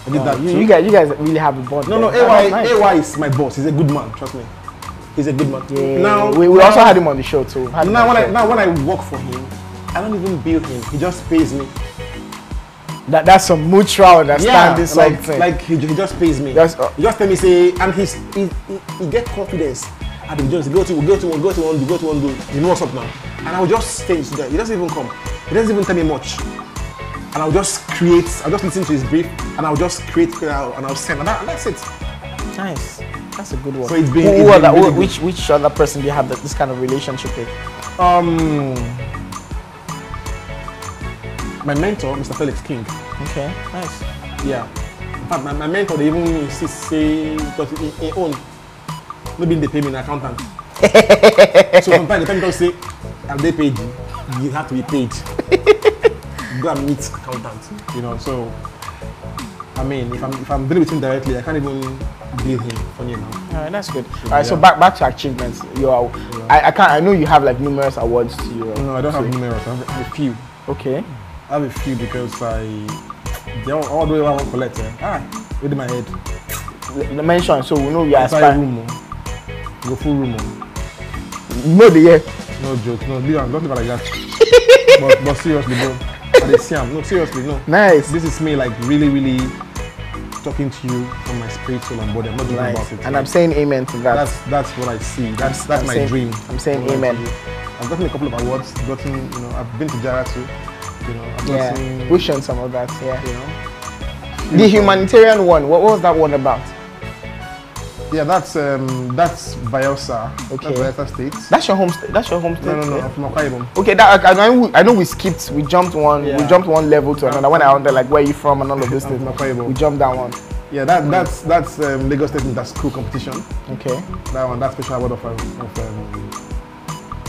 Speaker 3: I did that.
Speaker 1: You guys really have a bond.
Speaker 3: No, AY is my boss. He's a good man. Trust me, he's a good man.
Speaker 1: Yeah. Now we also had him on the show too.
Speaker 3: Now when I work for him, I don't even bill him. He just pays me.
Speaker 1: That's some mutual understanding. Something
Speaker 3: like he just pays me. He just tell me say, and he get confidence. And we go to one, you know what's up now. And I will just stay there. He doesn't even come. He doesn't even tell me much. And I'll just listen to his brief, and I'll just create, and I'll send, and that's it.
Speaker 1: Nice. That's a good one.
Speaker 3: So it's been really
Speaker 1: which other person do you have this kind of relationship with?
Speaker 3: My mentor, Mr. Felix King.
Speaker 1: Okay, nice.
Speaker 3: Yeah. In fact, my mentor, they even insist say, because he own. Maybe they pay me an accountant. So sometimes the people say, "Have they paid you? You have to be paid." Go and meet accountant. So I mean, if I'm dealing with him directly, I can't even bill him. Funny enough.
Speaker 1: All right, that's good. All right, so back to achievements. I know you have like numerous awards to you.
Speaker 3: No, I don't have numerous. I have a few.
Speaker 1: Okay.
Speaker 3: I have a few because all the way I want to collect. Within my head.
Speaker 1: Mention so we know you are aspiring.
Speaker 3: Go full room.
Speaker 1: No, the year.
Speaker 3: No joke. No, Leon, don't look like that. but seriously, bro. I dey see am. No, seriously, no.
Speaker 1: Nice.
Speaker 3: This is me like really talking to you from my spirit, soul, and body. I'm not joking about it.
Speaker 1: And I'm saying amen to that.
Speaker 3: That's what I see. That's my
Speaker 1: saying,
Speaker 3: dream.
Speaker 1: I'm saying amen.
Speaker 3: I've gotten a couple of awards. I've been to Jara too. I've gotten,
Speaker 1: we've shown some of that. Yeah.
Speaker 3: The
Speaker 1: humanitarian one. What was that one about?
Speaker 3: Yeah, that's Bayelsa.
Speaker 1: Okay.
Speaker 3: That's Bayelsa State.
Speaker 1: That's your home state. That's your home state.
Speaker 3: No, I'm from Akwa Ibom.
Speaker 1: Okay, I know we skipped. We jumped one. Yeah. We jumped one level to another. When I wonder like where you from and all of this things. We jumped that one.
Speaker 3: Yeah, that's Lagos State Inter School competition.
Speaker 1: Okay.
Speaker 3: That one, that special award of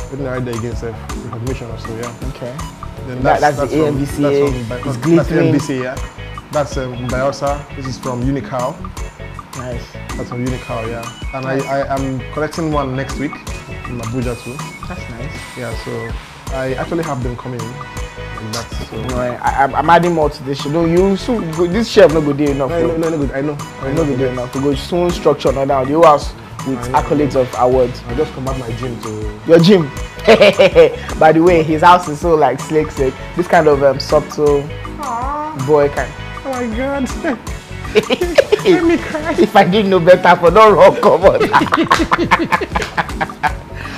Speaker 3: putting right there against recognition or so. Yeah.
Speaker 1: Okay.
Speaker 3: Then
Speaker 1: that's the AMBCA.
Speaker 3: That's the AMBCA. Yeah. That's Bayelsa. This is from Unical.
Speaker 1: Nice.
Speaker 3: That's from Unical, yeah. And nice. I am collecting one next week in Abuja too.
Speaker 1: That's nice.
Speaker 3: Yeah, so I actually have them coming like that. So
Speaker 1: I'm adding more to this. This chef no good enough.
Speaker 3: No, good. I know.
Speaker 1: No good enough. To go soon structure now down. You house with accolades of awards.
Speaker 3: I just come out my gym to
Speaker 1: your gym. By the way, his house is so like slick. This kind of subtle boy kind.
Speaker 3: Oh my God. Let me cry.
Speaker 1: If I didn't know better, for no wrong, come on.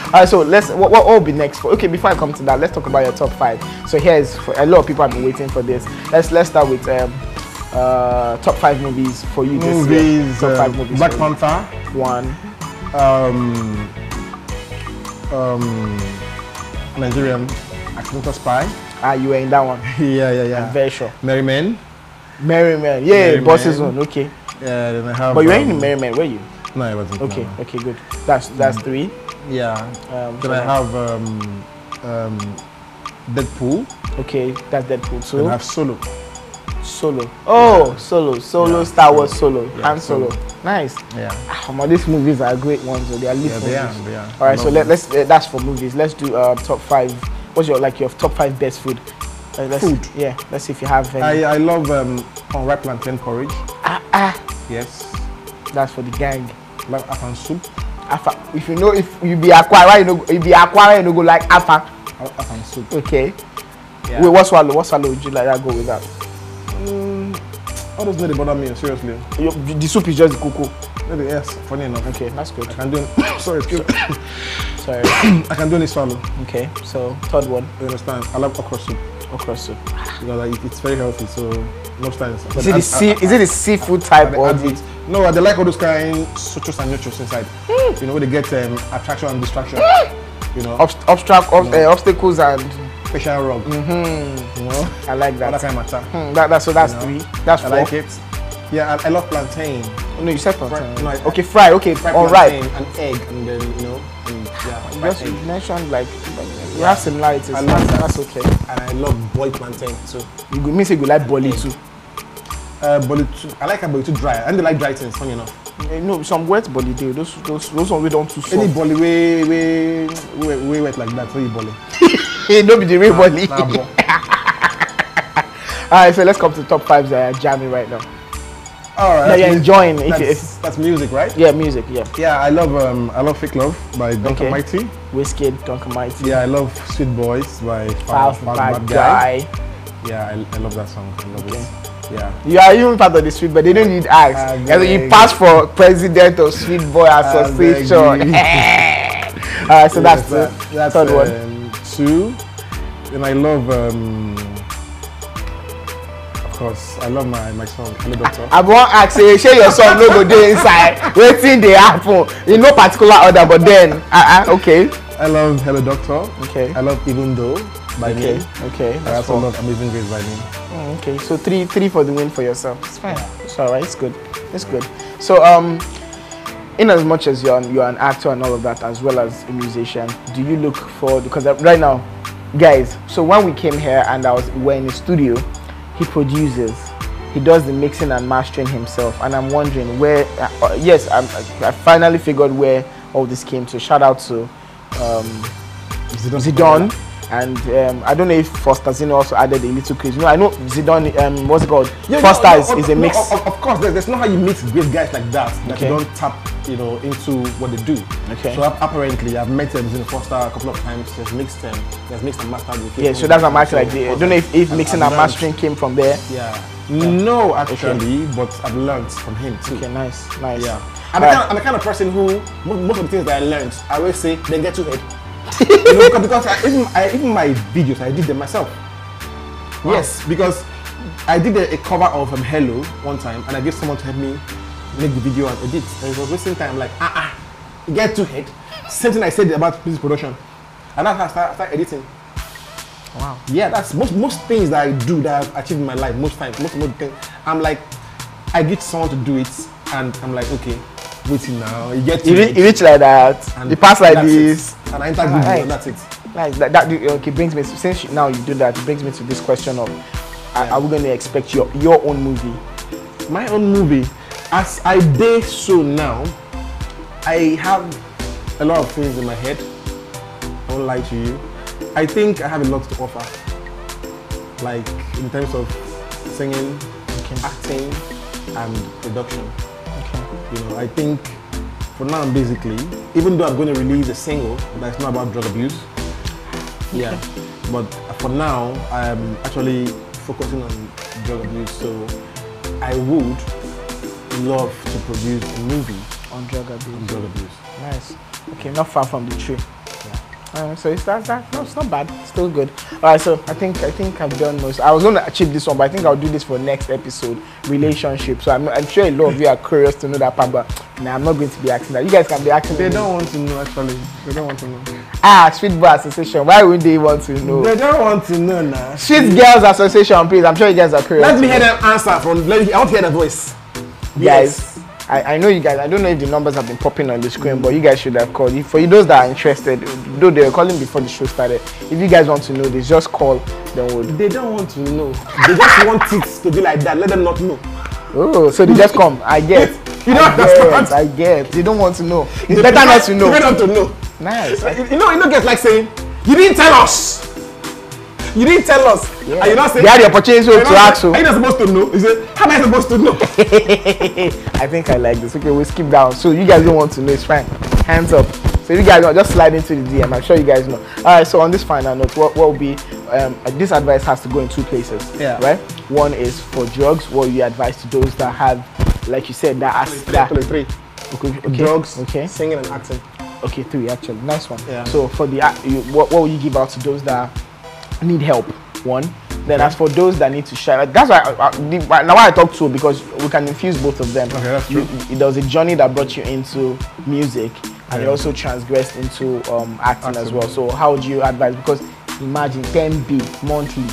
Speaker 1: Alright, so what will be next? Okay, before I come to that, let's talk about your top 5. So here's for a lot of people have been waiting for this. Let's start with top 5 movies for you this year. Top 5 movies.
Speaker 3: Black Panther
Speaker 1: 1.
Speaker 3: Nigerian Accidental Spy.
Speaker 1: You were in that one.
Speaker 3: Yeah.
Speaker 1: I'm very sure.
Speaker 3: Merry Men.
Speaker 1: Yeah, Boss's one. Okay.
Speaker 3: Yeah, then I have.
Speaker 1: But you were in Merry Men, were you?
Speaker 3: No, I wasn't.
Speaker 1: Okay,
Speaker 3: no.
Speaker 1: okay, good. That's 3.
Speaker 3: Yeah. Then I have Deadpool.
Speaker 1: Okay, that's Deadpool 2.
Speaker 3: Then I have Solo.
Speaker 1: Oh, Solo, Star Wars Solo,
Speaker 3: Yeah,
Speaker 1: Han Solo. Nice.
Speaker 3: Yeah.
Speaker 1: These movies are great ones. They are lit movies.
Speaker 3: They are.
Speaker 1: All right, so let's. That's for movies. Let's do top 5. What's your top 5 best food?
Speaker 3: Food.
Speaker 1: Yeah. Let's see if you have any.
Speaker 3: I love unripe plantain porridge. Yes.
Speaker 1: That's for the gang.
Speaker 3: Love afan soup.
Speaker 1: If you be Aquara, you go like Afan.
Speaker 3: Afan soup.
Speaker 1: Okay.
Speaker 3: Yeah.
Speaker 1: Wait, what swallow would you like that go with that?
Speaker 3: All those don't bother me, seriously.
Speaker 1: The soup is just the cocoa.
Speaker 3: Maybe, yes, funny enough.
Speaker 1: Okay, that's good.
Speaker 3: I can do sorry.
Speaker 1: Sorry.
Speaker 3: I can do any swallow.
Speaker 1: Okay, so third one.
Speaker 3: You understand? I love okra soup.
Speaker 1: Okra soup.
Speaker 3: Because it's very healthy, so most times.
Speaker 1: Is it the seafood type or the?
Speaker 3: No, they like all those kind sucrose and nutrients inside. Where they get attraction and distraction.
Speaker 1: Obstacles and
Speaker 3: facial rub.
Speaker 1: I like that.
Speaker 3: That kind of matter.
Speaker 1: That's 3. That's 4.
Speaker 3: I like it. Yeah, I love plantain.
Speaker 1: No, you said plantain.
Speaker 3: No,
Speaker 1: okay, fry. Okay, all right.
Speaker 3: An egg, and then
Speaker 1: Just mentioned like we have similarities.
Speaker 3: I love that.
Speaker 1: That's okay.
Speaker 3: And I love boiled plantain too.
Speaker 1: You mean you like boli too?
Speaker 3: Boli too. I like a boli too dry. And they like dry things. Funny enough.
Speaker 1: No, some wet boli do. Those ones we don't too soft.
Speaker 3: Any boli way wet like that. So you boli.
Speaker 1: No be the real boli. Alright, so let's come to the top 5s that are jamming right now.
Speaker 3: Alright.
Speaker 1: That you're enjoying.
Speaker 3: That's music, right?
Speaker 1: Yeah, music. Yeah.
Speaker 3: Yeah, I love Fake Love by Duncan Mighty.
Speaker 1: Wizkid, Duncan Mighty.
Speaker 3: Yeah, I love Sweet Boys by Fast Bad Guy. Yeah, I love that song. I love it. Yeah. You
Speaker 1: are even part of the Sweet Boy. They don't need acts. You pass for president of Sweet Boy Association. Alright, so that's the third one.
Speaker 3: 2. Then I love of course, I love my song, Hello Doctor.
Speaker 1: I want to ask you, share your song, no go there inside. Waiting they happen in no particular order, but then, okay.
Speaker 3: I love Hello Doctor.
Speaker 1: Okay.
Speaker 3: I love Even Though by me.
Speaker 1: Okay.
Speaker 3: I also love Amazing Grace by me.
Speaker 1: Okay, so three for the win for yourself. It's fine. It's alright. It's good. It's good. So in as much as you're an actor and all of that, as well as a musician, do you look for, because right now, guys, so when we came here and we're in the studio, he produces, he does the mixing and mastering himself, and I'm wondering where, yes, I finally figured where all this came to. Shout out to Zidane, and I don't know if Foster Zino also added a little craze. No, I know Zidane, what's it called?
Speaker 3: Yeah,
Speaker 1: Foster is a mix.
Speaker 3: Of course, there's not how you mix great guys like that you don't tap into what they do.
Speaker 1: Okay.
Speaker 3: So apparently, I've met them in Foster a couple of times. There's mixed and mastered with.
Speaker 1: Yeah, so that's what I'm asking. Like, I don't know if mixing and mastering came from there.
Speaker 3: Yeah. No, actually, but I've learned from him too.
Speaker 1: Okay, nice.
Speaker 3: Yeah. I'm the kind of person who most of the things that I learned, I always say, then get to it. Because even my videos, I did them myself. Wow. Yes, because I did a cover of Hello one time, and I gave someone to help me make the video and edit. And it was wasting time. Like, get to it. Same thing I said about music production, and that's how I started editing. Wow. Yeah, that's most things that I do that I've achieved in my life. Most times, most of the things, I'm like, I get someone to do it, and I'm like, okay, waiting now. You
Speaker 1: reach like that. You pass like this,
Speaker 3: and I enter Google, and that's it.
Speaker 1: Like that. Okay, brings me. Since now you do that, it brings me to this question of, are we going to expect your own movie?
Speaker 3: My own movie, as I did so now, I have a lot of things in my head. I won't lie to you. I think I have a lot to offer, like in terms of singing, acting, and production. Okay. I think for now, basically, even though I'm going to release a single that's not about drug abuse, yeah, but for now, I'm actually focusing on drug abuse. So I would love to produce a movie
Speaker 1: on drug abuse.
Speaker 3: Nice.
Speaker 1: Okay, not far from the tree. So it's no, it's not bad. It's still good. All right, so I think I've done most. I was going to achieve this one, but I think I'll do this for next episode, relationship. So I'm sure a lot of you are curious to know that part, but nah, I'm not going to be asking that. You guys can be asking.
Speaker 3: They don't want to know, actually. They don't want to know.
Speaker 1: Sweet Boy Association. Why would they want to know?
Speaker 3: They don't want to know now.
Speaker 1: Sweet Girls Association, please. I'm sure you guys are curious.
Speaker 3: Let me hear them answer from. I want to hear the voice.
Speaker 1: Guys. I know you guys, I don't know if the numbers have been popping on the screen, but you guys should have called. For you those that are interested, though they were calling before the show started, if you guys want to know this, just call, then we'll...
Speaker 3: They don't want to know. They just want it to be like that. Let them not know.
Speaker 1: Oh, so they just come. I get.
Speaker 3: You don't understand?
Speaker 1: I get. They don't want to know. It's better not to know.
Speaker 3: They don't to know.
Speaker 1: Nice.
Speaker 3: You know, guys like saying, you didn't tell us. You didn't tell us.
Speaker 1: Yeah.
Speaker 3: Are you not saying?
Speaker 1: They had the opportunity to ask.
Speaker 3: Are you not supposed to know? You say, how am I supposed to know?
Speaker 1: I think I like this. Okay, we'll skip down. So you guys don't want to know, it's fine. Hands up. So you guys don't, just slide into the DM. I'm sure you guys know. Alright, so on this final note, what will be this advice has to go in two places. Yeah. Right? One is for drugs, what you advise to those that have, like you said, that
Speaker 3: three.
Speaker 1: Okay.
Speaker 3: Drugs, singing and acting.
Speaker 1: Okay, 3 actually. Nice one.
Speaker 3: Yeah.
Speaker 1: So for the what will you give out to those that need help? One. Then as for those that need to share, like, that's why now I talk to, because we can infuse both of them.
Speaker 3: Okay, that's true.
Speaker 1: There was a journey that brought you into music, and it also transgressed into acting as well. So how would you advise? Because imagine 10B monthly,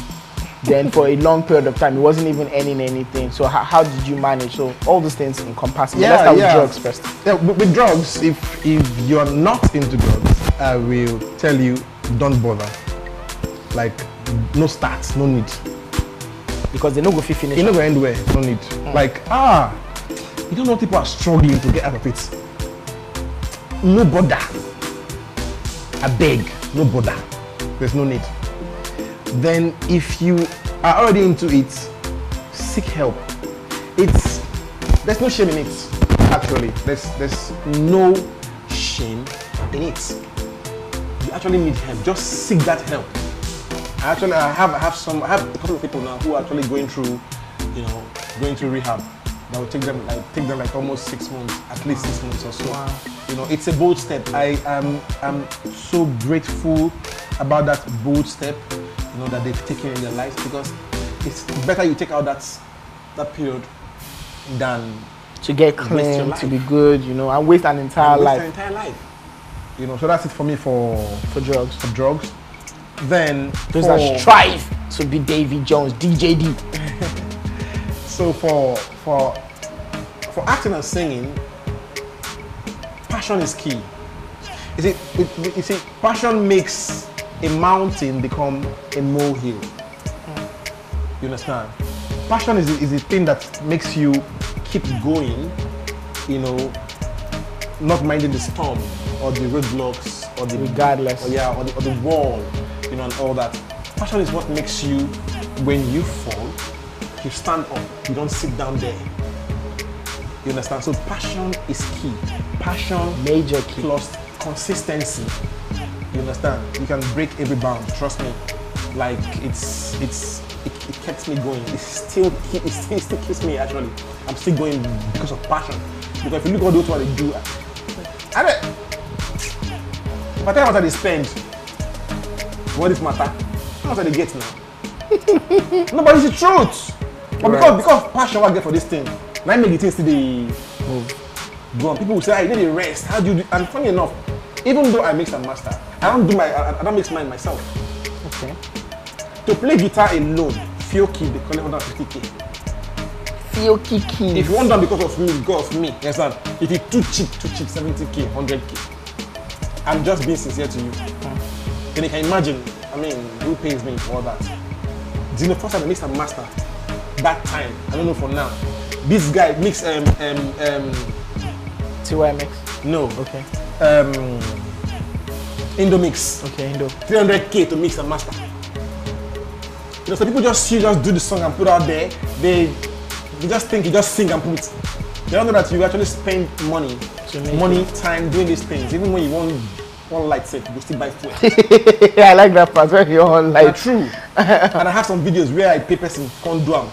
Speaker 1: then for a long period of time, it wasn't even earning anything. So how did you manage? So all those things encompassing. Let's start with drugs first.
Speaker 3: Yeah, with drugs, if you're not into drugs, I will tell you, don't bother. Like, no start, no need.
Speaker 1: Because they no go fit finish.
Speaker 3: You no go anywhere, no need. Like, you don't know people are struggling to get out of it. No bother. I beg, no bother. There's no need. Then if you are already into it, seek help. There's no shame in it, actually. There's no shame in it. You actually need help. Just seek that help. I have a couple of people now who are actually going through rehab. That will take them like almost 6 months, at least 6 months or so. Wow. It's a bold step. I'm so grateful about that bold step, that they've taken in their lives, because it's better you take out that period than
Speaker 1: to get clean, to be good, and waste an entire life.
Speaker 3: So that's it for me for drugs. For drugs. Then
Speaker 1: those that strive to be Davy Jones, DJD.
Speaker 3: So for acting and singing, passion is key. You see, passion makes a mountain become a molehill. You understand? Passion is the thing that makes you keep going, not minding the storm or the roadblocks or the
Speaker 1: regardless,
Speaker 3: or the wall, and all that. Passion is what makes you, when you fall, you stand up. You don't sit down there. You understand? So passion is key. Passion,
Speaker 1: Major key.
Speaker 3: plus consistency. You understand? You can break every bound. Trust me. Like it kept me going. It still keeps me actually. I'm still going because of passion. Because if you look at those what they do, if I tell you how much they spend, what is matter? How much they get now? No, but it's the truth. But because of passion, what I get for this thing, now I make the things till they move. Go on. People will say, I need a rest. How do you do? And funny enough, even though I mix and master, I don't mix mine myself.
Speaker 1: Okay.
Speaker 3: To play guitar alone, Fioki, they call it 150k.
Speaker 1: Fioki.
Speaker 3: If you want them because of me, you understand? If it's too cheap, 70k, 100k. I'm just being sincere to you. Then you can imagine, I mean, who pays me for all that? The first time I mixed and master, that time, I don't know for now. This guy mix
Speaker 1: TY mix?
Speaker 3: No.
Speaker 1: Okay.
Speaker 3: Indo mix.
Speaker 1: Okay, Indo.
Speaker 3: 300k to mix and master. You know, so people just do the song and put it out there. They just think you just sing and put. They don't know that you actually spend money, time doing these things. Even when you want one light set, you still buy fuel.
Speaker 1: I like that part where you on light.
Speaker 3: True. And I have some videos where I pay person can't do them.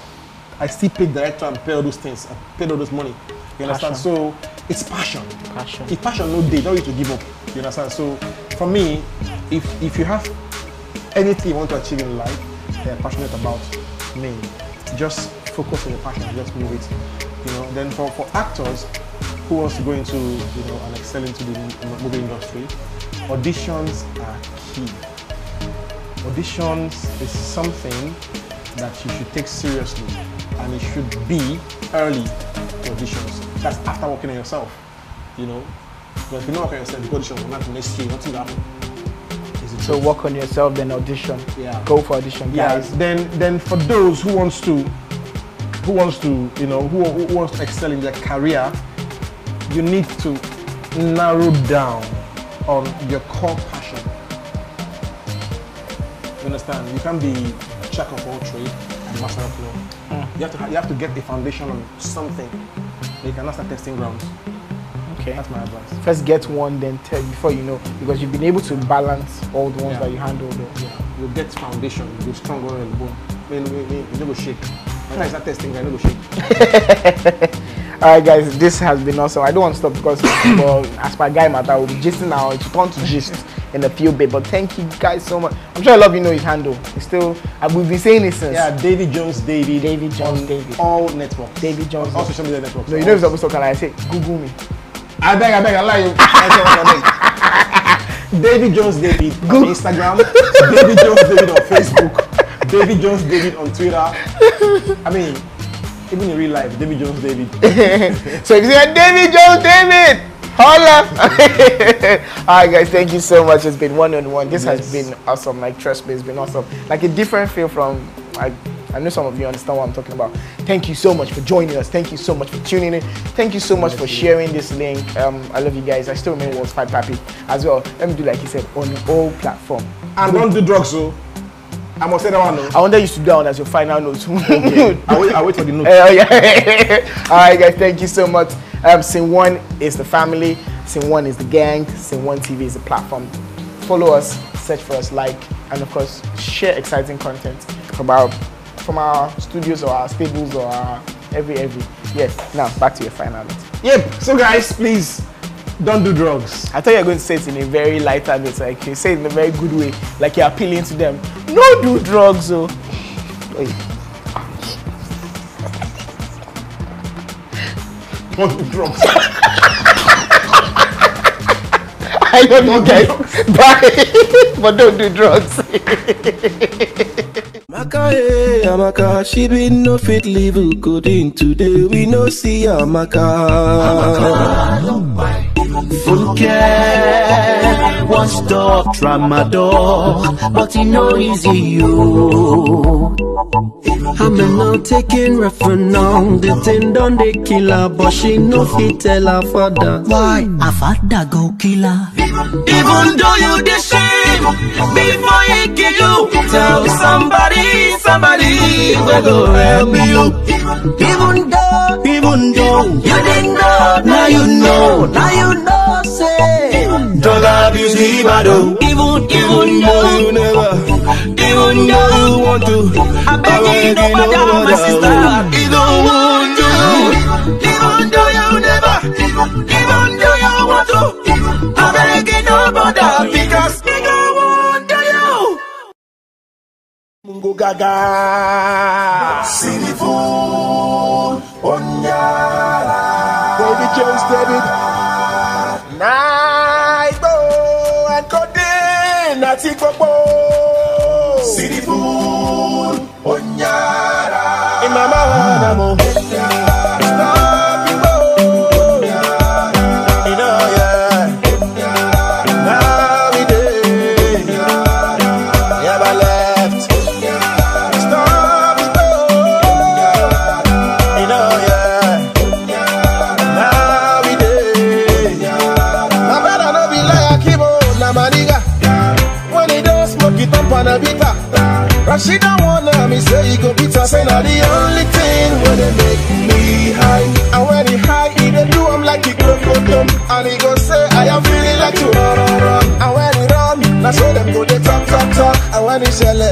Speaker 3: I still pay the director and pay all those things. I paid all those money. You understand?
Speaker 1: Passion.
Speaker 3: So it's passion.
Speaker 1: Passion.
Speaker 3: If passion no day, don't need to give up. You understand? So for me, if you have anything you want to achieve in life, they're passionate about, me, just focus on your passion and just move it. You know. Then for actors who wants to go into and excel into the movie industry, auditions are key. Auditions is something that you should take seriously, and it should be early auditions. That's after working on yourself, Because if you don't work on yourself, the audition will not next year. Nothing will happen.
Speaker 1: So work on yourself, then audition.
Speaker 3: Yeah.
Speaker 1: Go for audition, guys.
Speaker 3: Then for those who wants to excel in their career, you need to narrow down on your core passion. You understand? You can't be jack of all trade and master of none. You have to get a foundation on something. You cannot start testing grounds.
Speaker 1: Okay.
Speaker 3: That's my advice.
Speaker 1: First get one, then tell before you know, because you've been able to balance all the ones that you handled.
Speaker 3: You get foundation, you strong on the bone. You don't go shake. When I start testing, I don't go shake.
Speaker 1: Alright guys, this has been awesome. I don't want to stop because as per guy matter, we'll be gisting now. It's going to gist in a few bit. But thank you guys so much. I'm sure a lot of you know his handle. It's still, we've been saying it since.
Speaker 3: Yeah, David Jones David.
Speaker 1: David Jones David.
Speaker 3: All networks.
Speaker 1: David Jones.
Speaker 3: All social media networks.
Speaker 1: No, you know if someone's talking, I say, Google me.
Speaker 3: I beg, I lie you. David Jones David on Instagram, David Jones David on Facebook, David Jones David on Twitter. I mean, even in real life, David Jones David.
Speaker 1: So if you say David Jones David, holla! Alright guys, thank you so much. It's been one-on-one. This has been awesome. Like, trust me, it's been awesome. Like a different feel from I know some of you understand what I'm talking about. Thank you so much for joining us. Thank you so much for tuning in. Thank you so much for sharing this link. I love you guys. I still remember it was Fight Papi as well. Let me do like he said on all platforms.
Speaker 3: And don't do drugs, so I must say that one.
Speaker 1: I wanted you to do that one as your final note.
Speaker 3: Okay. I wait for the note.
Speaker 1: Alright guys, thank you so much. Sceneone is the family. Sceneone is the gang. Sceneone TV is the platform. Follow us, search for us, like, and of course share exciting content from our studios or our stables or our every. Yes. Now back to your final note.
Speaker 3: Yep. So guys, please don't do drugs.
Speaker 1: I thought you were going to say it in a very lighter note, like you say it in a very good way, like you're appealing to them. No do drugs, oh.
Speaker 3: Don't do drugs.
Speaker 1: I love you guys. Bye. But don't do drugs.
Speaker 6: Amaka, she been no fit live good in today. We no see Amaka. Full care, one stop tramadol, but it no easy you. I'm now taking reference on the thing done they kill her, but she no fit tell her father. Why? Her father go kill her. Even though you the shame, before he kill you, tell somebody will go help you. Even though even though you didn't know, now you know, say drug abuse is bad, oh. Even though you never, even though you want to, I beg you, no matter my sister, you don't want to, even though you never, even though you want to, I beg you, no matter, because he don't want to you.
Speaker 4: Mungo Gaga, City Fool, Onyala, David Jones, David, Naibo, and Codin, Natikopo, City Fool, Onyala, Imama Namo, she don't wanna me say he go beat her, say not the only thing when they make me high. And when he high, he dey do I'm like he go dumb. And he go say I am feeling like to run. And when he run, that's why them go they talk. And when he sell it,